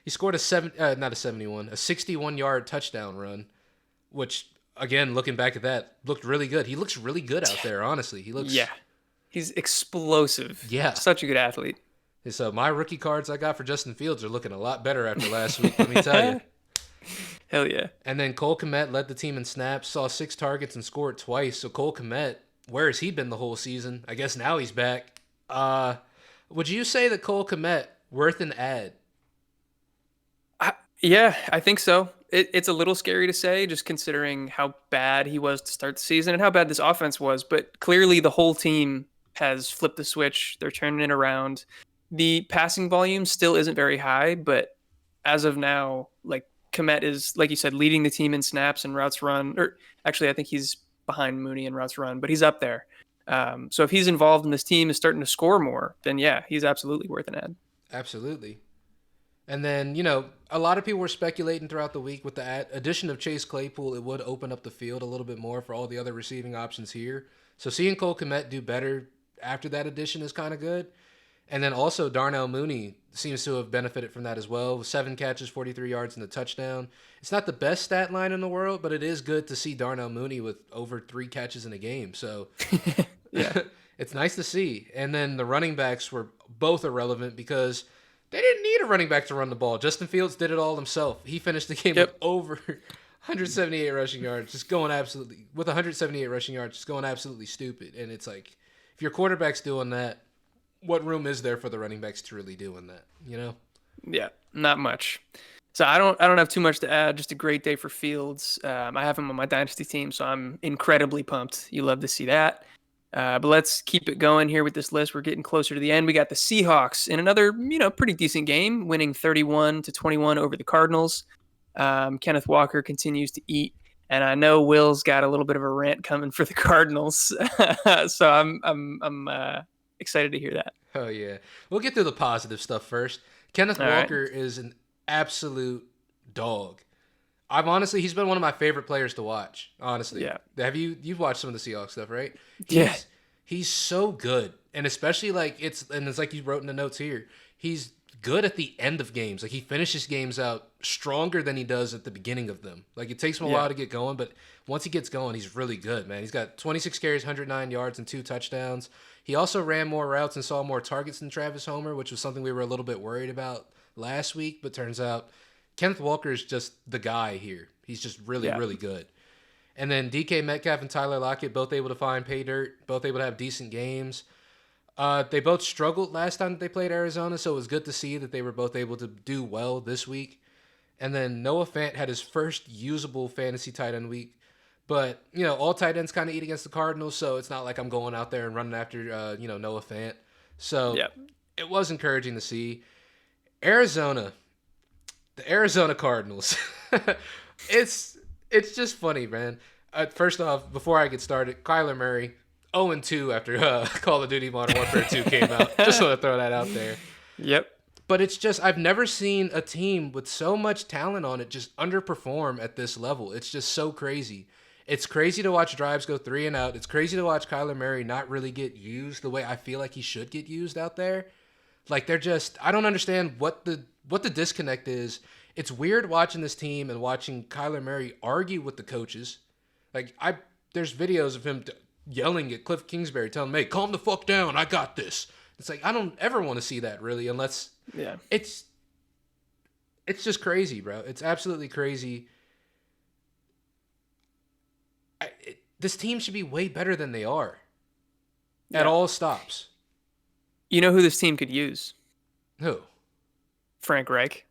S2: he scored a 61-yard touchdown run, which, again, looking back at that, looked really good. He looks really good out there, honestly.
S1: He's explosive.
S2: Yeah.
S1: Such a good athlete.
S2: So my rookie cards I got for Justin Fields are looking a lot better after last week, let me tell you.
S1: Hell yeah.
S2: And then Cole Kmet led the team in snaps, saw 6 targets and scored twice. So Cole Kmet, where has he been the whole season? I guess now he's back. Would you say that Cole Kmet worth an ad?
S1: Yeah, I think so. It's a little scary to say, just considering how bad he was to start the season and how bad this offense was. But clearly the whole team has flipped the switch. They're turning it around. The passing volume still isn't very high, but as of now, like, Kmet is, like you said, leading the team in snaps and routes run. Or actually, I think he's behind Mooney in routes run, but he's up there. So if he's involved and this team is starting to score more, then yeah, he's absolutely worth an ad.
S2: Absolutely. And then, a lot of people were speculating throughout the week with the addition of Chase Claypool, it would open up the field a little bit more for all the other receiving options here. So seeing Cole Kmet do better after that addition is kind of good. And then also Darnell Mooney seems to have benefited from that as well. 7 catches, 43 yards, and a touchdown. It's not the best stat line in the world, but it is good to see Darnell Mooney with over 3 catches in a game. So
S1: Yeah.
S2: It's nice to see. And then the running backs were both irrelevant because they didn't need a running back to run the ball. Justin Fields did it all himself. He finished the game with
S1: Yep.
S2: over 178 rushing yards, just going absolutely with 178 rushing yards, just going absolutely stupid. And it's like, if your quarterback's doing that, what room is there for the running backs to really doing that? You know?
S1: Yeah, not much. So I don't have too much to add. Just a great day for Fields. I have him on my dynasty team, so I'm incredibly pumped. You love to see that. But let's keep it going here with this list. We're getting closer to the end. We got the Seahawks in another, pretty decent game, winning 31-21 over the Cardinals. Kenneth Walker continues to eat, and I know Will's got a little bit of a rant coming for the Cardinals. So I'm excited to hear that.
S2: Oh yeah. We'll get through the positive stuff first. Kenneth
S1: All right.
S2: Walker is an absolute dog. He's been one of my favorite players to watch. Honestly,
S1: Yeah.
S2: you've watched some of the Seahawks stuff, right?
S1: Yeah.
S2: He's so good, and especially it's like you wrote in the notes here. He's good at the end of games. Like he finishes games out stronger than he does at the beginning of them. Like it takes him a
S1: Yeah.
S2: while to get going, but once he gets going, he's really good, man. He's got 26 carries, 109 yards, and 2 touchdowns. He also ran more routes and saw more targets than Travis Homer, which was something we were a little bit worried about last week. But turns out Kenneth Walker is just the guy here. He's just really,
S1: Yeah.
S2: really good. And then DK Metcalf and Tyler Lockett both able to find pay dirt, both able to have decent games. They both struggled last time that they played Arizona, so it was good to see that they were both able to do well this week. And then Noah Fant had his first usable fantasy tight end week. But, all tight ends kind of eat against the Cardinals, so it's not like I'm going out there and running after, Noah Fant. So
S1: Yeah.
S2: it was encouraging to see. Arizona, the Arizona Cardinals. it's just funny, man. First off, before I get started, Kyler Murray 0-2 after Call of Duty Modern Warfare 2 came out. Just want to throw that out there.
S1: Yep.
S2: But it's just I've never seen a team with so much talent on it just underperform at this level. It's just so crazy. It's crazy to watch drives go 3 and out. It's crazy to watch Kyler Murray not really get used the way I feel like he should get used out there. Like I don't understand what the disconnect is. It's weird watching this team and watching Kyler Murray argue with the coaches. Like there's videos of him yelling at Cliff Kingsbury, telling him, "Hey, calm the fuck down. I got this." It's like I don't ever want to see that really, unless
S1: Yeah.
S2: it's just crazy, bro. It's absolutely crazy. This team should be way better than they are at
S1: Yeah.
S2: all stops.
S1: You know who this team could use?
S2: Who?
S1: Frank Reich.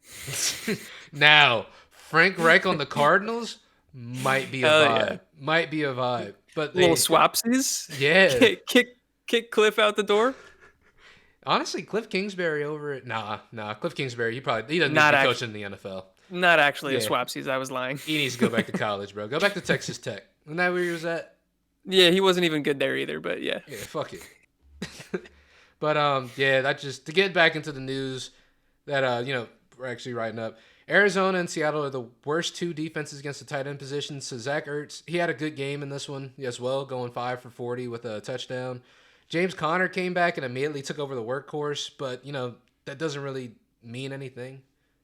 S2: Now, Frank Reich on the Cardinals might be a
S1: Hell
S2: vibe.
S1: yeah.
S2: Might be a vibe. But
S1: Little swapsies.
S2: yeah.
S1: Kick Cliff out the door.
S2: Honestly, Cliff Kingsbury over at Cliff Kingsbury, he doesn't need to
S1: Not
S2: be
S1: act-
S2: coaching in the NFL.
S1: Not actually a
S2: Yeah.
S1: swapsies. I was lying.
S2: He needs to go back to college, bro. Go back to Texas Tech. Isn't that where he was at?
S1: Yeah, he wasn't even good there either. But yeah.
S2: Yeah, fuck it. But yeah, that just to get back into the news that we're actually writing up. Arizona and Seattle are the worst two defenses against the tight end position. So Zach Ertz, he had a good game in this one as well, going 5 for 40 with a touchdown. James Conner came back and immediately took over the workhorse, but that doesn't really mean anything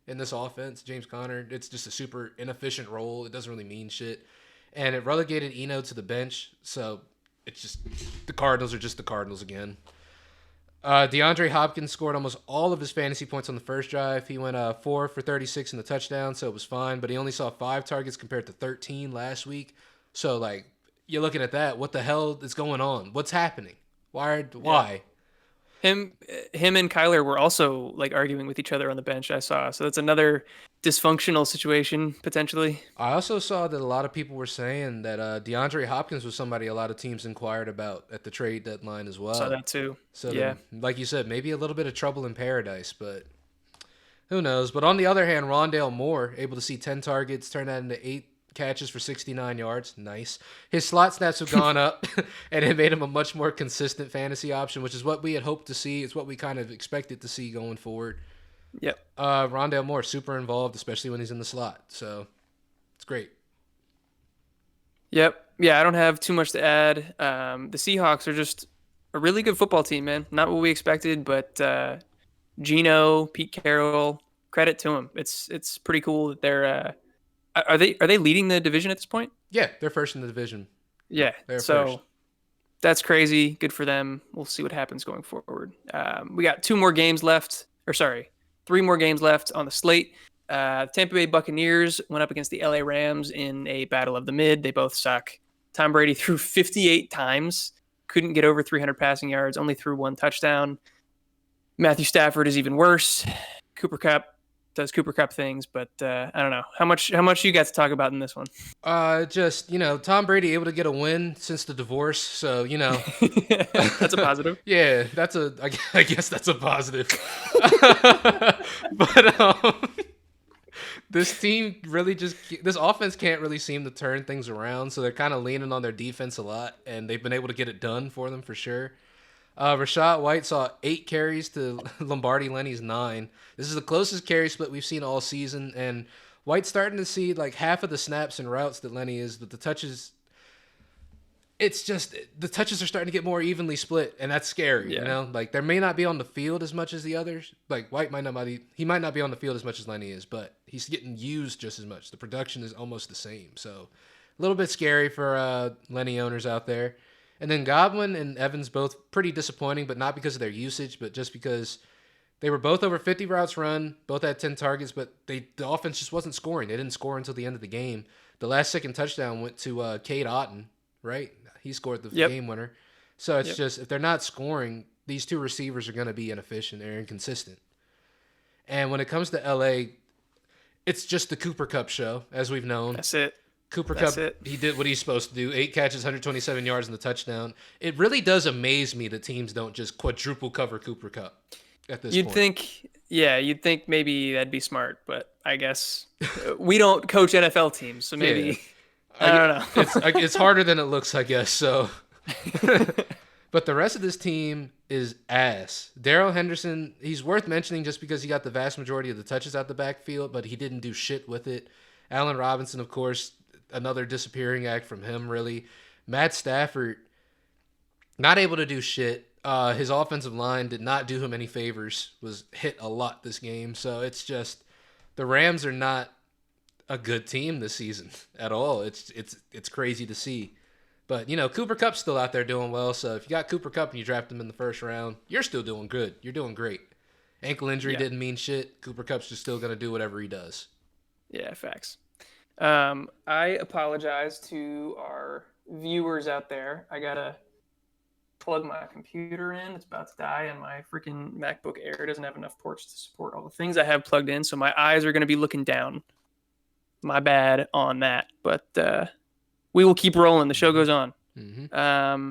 S2: in this offense. James Conner, it's just a super inefficient role. It doesn't really mean shit. And it relegated Eno to the bench, so it's just the Cardinals are just the Cardinals again. DeAndre Hopkins scored almost all of his fantasy points on the first drive. He went 4 for 36 in the touchdown, so it was fine. But he only saw 5 targets compared to 13 last week. So, you're looking at that. What the hell is going on? What's happening? Why?
S1: Yeah. Him and Kyler were also arguing with each other on the bench. I saw. So that's another dysfunctional situation potentially.
S2: I also saw that a lot of people were saying that DeAndre Hopkins was somebody a lot of teams inquired about at the trade deadline as well.
S1: Saw that too.
S2: So,
S1: yeah.
S2: like you said, maybe a little bit of trouble in paradise, but who knows? But on the other hand, Rondale Moore, able to see 10 targets, turn that into 8 catches for 69 yards. Nice. His slot stats have gone up, and it made him a much more consistent fantasy option, which is what we had hoped to see. It's what we kind of expected to see going forward.
S1: Yep.
S2: Rondale Moore, super involved, especially when he's in the slot. So it's great.
S1: Yep. Yeah, I don't have too much to add. The Seahawks are just a really good football team, man. Not what we expected, but Geno, Pete Carroll, credit to them. It's pretty cool that they're. Are they leading the division at this point?
S2: Yeah, they're first in the division.
S1: Yeah.
S2: They're
S1: so
S2: first.
S1: That's crazy. Good for them. We'll see what happens going forward. We got two more games left, or sorry, three more games left on the slate. Tampa Bay Buccaneers went up against the LA Rams in a battle of the mid. They both suck. Tom Brady threw 58 times, couldn't get over 300 passing yards, only threw one touchdown. Matthew Stafford is even worse. Cooper Cup does Cooper Cup things, but I don't know how much you got to talk about in this one.
S2: Just Tom Brady able to get a win since the divorce, so
S1: That's a positive.
S2: yeah, I guess that's a positive. But this team really just this offense can't really seem to turn things around, so they're kind of leaning on their defense a lot, and they've been able to get it done for them for sure. Rashad White saw 8 carries to Lombardi Lenny's 9. This is the closest carry split we've seen all season, and White's starting to see like half of the snaps and routes that Lenny is, but the touches, it's just the touches are starting to get more evenly split, and that's scary.
S1: Yeah.
S2: Like they may not be on the field as much as the others. Like White he might not be on the field as much as Lenny is, but he's getting used just as much. The production is almost the same, so a little bit scary for Lenny owners out there. And then Godwin and Evans both pretty disappointing, but not because of their usage, but just because they were both over 50 routes run, both had 10 targets, but the offense just wasn't scoring. They didn't score until the end of the game. The last second touchdown went to Cade Otton, right? He scored the
S1: Yep.
S2: game winner. So it's
S1: Yep.
S2: just, if they're not scoring, these two receivers are going to be inefficient. They're inconsistent. And when it comes to LA, it's just the Cooper Cup show, as we've known.
S1: That's it.
S2: Cooper
S1: That's
S2: Cup,
S1: it.
S2: he did what he's supposed to do. 8 catches, 127 yards, and the touchdown. It really does amaze me that teams don't just quadruple cover Cooper Cup at this
S1: You'd
S2: point.
S1: think, yeah, you'd think maybe that'd be smart, but I guess we don't coach NFL teams, so maybe I don't know.
S2: It's harder than it looks, I guess. So, but the rest of this team is ass. Darrell Henderson, he's worth mentioning just because he got the vast majority of the touches out the backfield, but he didn't do shit with it. Allen Robinson, of course, another disappearing act from him, really. Matt Stafford, not able to do shit. His offensive line did not do him any favors, was hit a lot this game. So it's just, the Rams are not a good team this season at all. It's crazy to see. But, Cooper Kupp's still out there doing well. So if you got Cooper Kupp and you draft him in the first round, you're still doing good. You're doing great. Ankle injury didn't mean shit. Cooper Kupp's just still going to do whatever he does.
S1: Yeah, facts. I apologize to our viewers out there. I gotta plug my computer in. It's about to die, and my freaking MacBook Air doesn't have enough ports to support all the things I have plugged in, so my eyes are gonna be looking down. My bad on that, but we will keep rolling. The show goes on.
S2: Mm-hmm.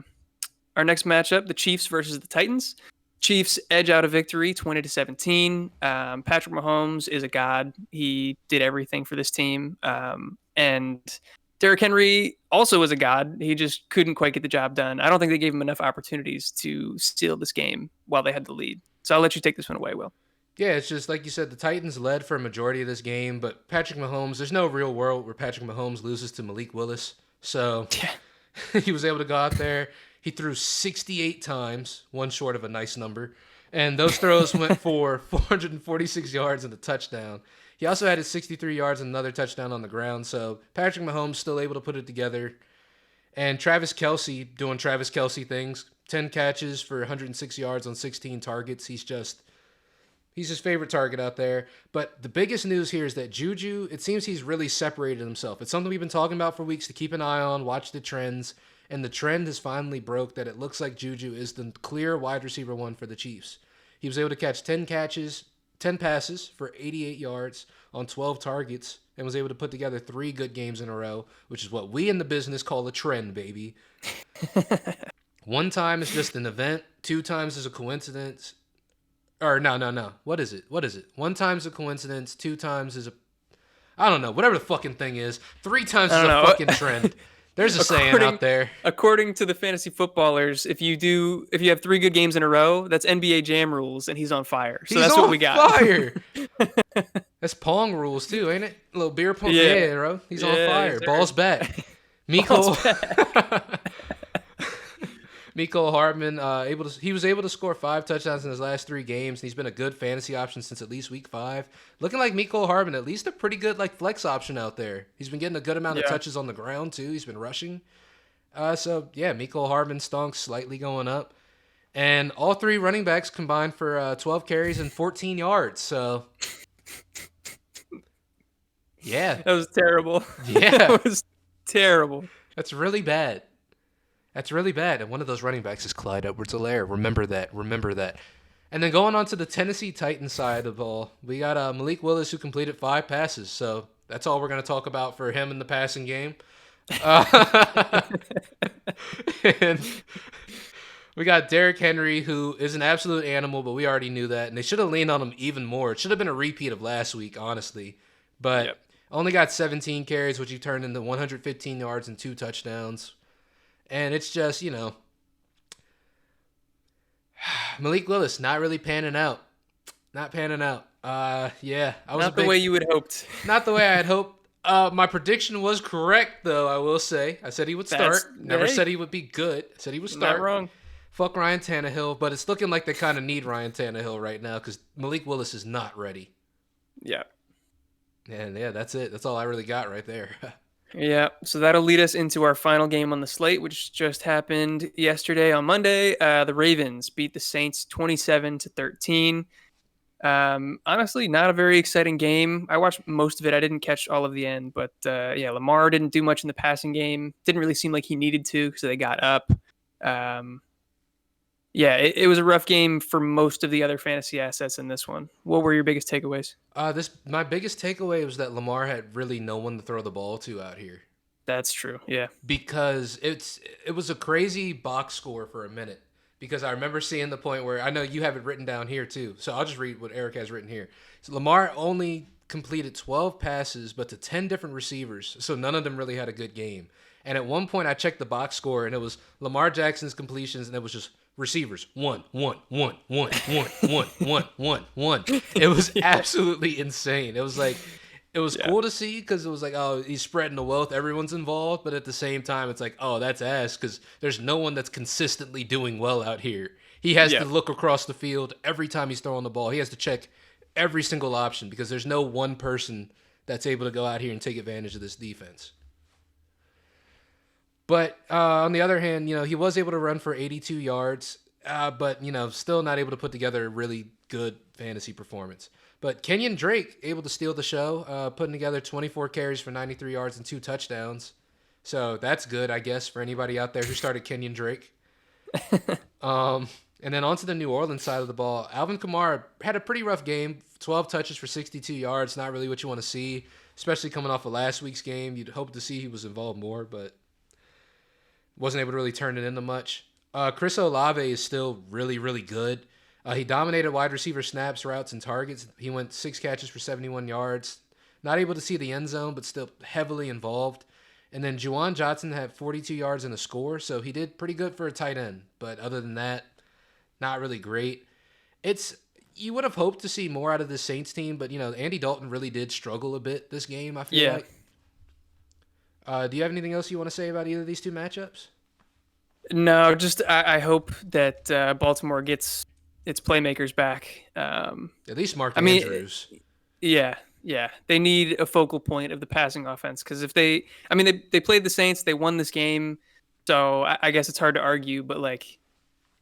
S1: Our next matchup: the Chiefs versus the Titans. Chiefs edge out a victory 20-17. Patrick Mahomes is a god. He did everything for this team. And Derrick Henry also was a god. He just couldn't quite get the job done. I don't think they gave him enough opportunities to steal this game while they had the lead. So I'll let you take this one away, Will.
S2: Yeah, it's just like you said, the Titans led for a majority of this game, but Patrick Mahomes, there's no real world where Patrick Mahomes loses to Malik Willis. So he was able to go out there. He threw 68 times, one short of a nice number. And those throws went for 446 yards and a touchdown. He also had his 63 yards and another touchdown on the ground. So Patrick Mahomes still able to put it together. And Travis Kelce doing Travis Kelce things. 10 catches for 106 yards on 16 targets. He's his favorite target out there. But the biggest news here is that Juju, it seems he's really separated himself. It's something we've been talking about for weeks to keep an eye on, watch the trends. And the trend has finally broke that it looks like Juju is the clear wide receiver one for the Chiefs. He was able to catch 10 passes for 88 yards on 12 targets and was able to put together 3 good games in a row, which is what we in the business call a trend, baby. One time is just an event. 2 times is a coincidence. Or no. What is it? One time's a coincidence. 2 times is I don't know. Whatever the fucking thing is. 3 times is a fucking trend. There's a saying out there.
S1: According to the fantasy footballers, if you have 3 good games in a row, that's NBA Jam rules, and he's on fire. So that's what we got.
S2: Fire. That's Pong rules too, ain't it? A little beer pong. Yeah, bro. He's on fire. Balls back. Mecole Hardman he was able to score 5 touchdowns in his last 3 games. And he's been a good fantasy option since at least week 5. Looking like Mecole Hardman, at least a pretty good flex option out there. He's been getting a good amount of touches on the ground too. He's been rushing. So yeah, Miko Hardman stunk, slightly going up, and all three running backs combined for 12 carries and 14 yards. So yeah,
S1: That was terrible.
S2: yeah,
S1: That was terrible.
S2: that's really bad. That's really bad. And one of those running backs is Clyde Edwards-Helaire. Remember that. Remember that. And then going on to the Tennessee Titans side of all, we got Malik Willis who completed 5 passes. So that's all we're going to talk about for him in the passing game. And we got Derrick Henry, who is an absolute animal, but we already knew that. And they should have leaned on him even more. It should have been a repeat of last week, honestly. But
S1: Yep.
S2: only got 17 carries, which he turned into 115 yards and 2 touchdowns. And it's just, Malik Willis not really panning out. Not panning out. Yeah, I was a
S1: Not the
S2: big,
S1: way you would hoped.
S2: not the way I had hoped. My prediction was correct, though. I will say, I said he would start.
S1: That's
S2: Never
S1: hey,
S2: said he would be good. I said he would
S1: not
S2: start.
S1: wrong.
S2: Fuck Ryan Tannehill, but it's looking like they kind of need Ryan Tannehill right now because Malik Willis is not ready.
S1: Yeah.
S2: And yeah, that's it. That's all I really got right there.
S1: Yeah, so that'll lead us into our final game on the slate, which just happened yesterday on Monday. The Ravens beat the Saints 27-13. Honestly, not a very exciting game. I watched most of it. I didn't catch all of the end, but yeah, Lamar didn't do much in the passing game. Didn't really seem like he needed to because they got up. Um, yeah, it was a rough game for most of the other fantasy assets in this one. What were your biggest takeaways?
S2: This my biggest takeaway was that Lamar had really no one to throw the ball to out here.
S1: That's true. Yeah.
S2: Because it was a crazy box score for a minute. Because I remember seeing the point where I know you have it written down here too. So I'll just read what Eric has written here. So Lamar only completed 12 passes, but to 10 different receivers. So none of them really had a good game. And at one point I checked the box score and it was Lamar Jackson's completions and it was just receivers. One, one, one, one, one, one, one, one, one. It was
S1: Yeah.
S2: absolutely insane. It was like it was
S1: Yeah.
S2: cool to see because it was like, oh, he's spreading the wealth, everyone's involved, but at the same time, it's like, oh, that's ass because there's no one that's consistently doing well out here. He has to
S1: Yeah.
S2: look across the field every time he's throwing the ball. He has to check every single option because there's no one person that's able to go out here and take advantage of this defense. But on the other hand, he was able to run for 82 yards, but still not able to put together a really good fantasy performance. But Kenyon Drake able to steal the show, putting together 24 carries for 93 yards and 2 touchdowns. So that's good, I guess, for anybody out there who started Kenyon Drake. And then onto the New Orleans side of the ball, Alvin Kamara had a pretty rough game. 12 touches for 62 yards, not really what you want to see, especially coming off of last week's game. You'd hope to see he was involved more, but wasn't able to really turn it into much. Chris Olave is still really, really good. He dominated wide receiver snaps, routes, and targets. He went 6 catches for 71 yards. Not able to see the end zone, but still heavily involved. And then Juwan Johnson had 42 yards and a score, so he did pretty good for a tight end. But other than that, not really great. You would have hoped to see more out of the Saints team, but Andy Dalton really did struggle a bit this game, I feel
S1: Yeah.
S2: like. Do you have anything else you want to say about either of these two matchups?
S1: No, just I hope that Baltimore gets its playmakers back.
S2: At least Mark
S1: I mean,
S2: Andrews.
S1: yeah, yeah, they need a focal point of the passing offense because if they played the Saints, they won this game, so I guess it's hard to argue. But like,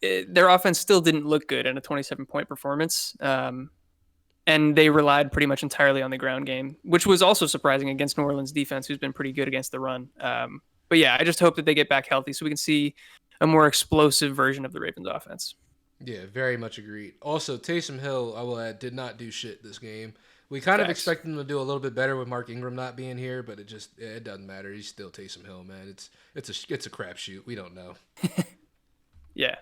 S1: their offense still didn't look good in a 27-point performance. And they relied pretty much entirely on the ground game, which was also surprising against New Orleans defense, who's been pretty good against the run. But yeah, I just hope that they get back healthy so we can see a more explosive version of the Ravens offense.
S2: Yeah, very much agreed. Also, Taysom Hill, I will add, did not do shit this game. We kind of
S1: Facts.
S2: expect him to do a little bit better with Mark Ingram not being here, but it doesn't matter. He's still Taysom Hill, man. It's a crapshoot. We don't know.
S1: Yeah.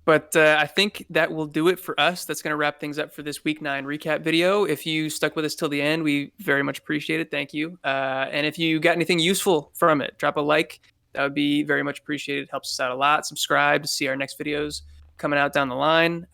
S1: But I think that will do it for us. That's going to wrap things up for this week 9 recap video. If you stuck with us till the end, we very much appreciate it. Thank you. And if you got anything useful from it, drop a like. That would be very much appreciated. It helps us out a lot. Subscribe to see our next videos coming out down the line.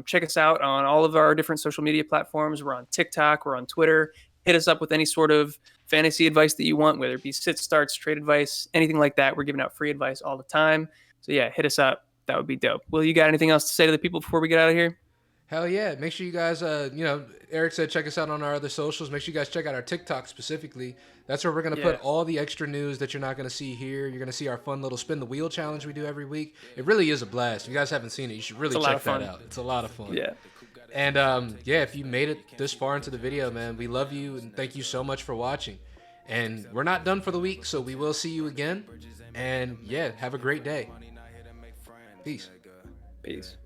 S1: Check us out on all of our different social media platforms. We're on TikTok. We're on Twitter. Hit us up with any sort of fantasy advice that you want, whether it be sit starts, trade advice, anything like that. We're giving out free advice all the time. So yeah, hit us up. That would be dope. Will, you got anything else to say to the people before we get out of here?
S2: Hell yeah. Make sure you guys, Eric said check us out on our other socials. Make sure you guys check out our TikTok specifically. That's where we're going to
S1: Yeah,
S2: put all the extra news that you're not going to see here. You're going to see our fun little spin the wheel challenge we do every week. It really is a blast. If you guys haven't seen it, you should
S1: it's
S2: really
S1: a lot
S2: check
S1: of
S2: that
S1: fun.
S2: out. It's a lot of fun.
S1: Yeah,
S2: And yeah, if you made it this far into the video, man, we love you and thank you so much for watching. And we're not done for the week, so we will see you again. And yeah, have a great day. Peace.
S1: peace.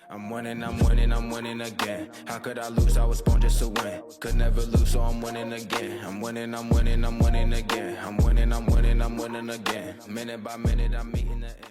S3: I'm winning, I'm winning, I'm winning again. How could I lose? I was born just to win. Could never lose, so I'm winning again. I'm winning, I'm winning, I'm winning again. I'm winning, I'm winning, I'm winning again. Minute by minute, I'm meeting the end.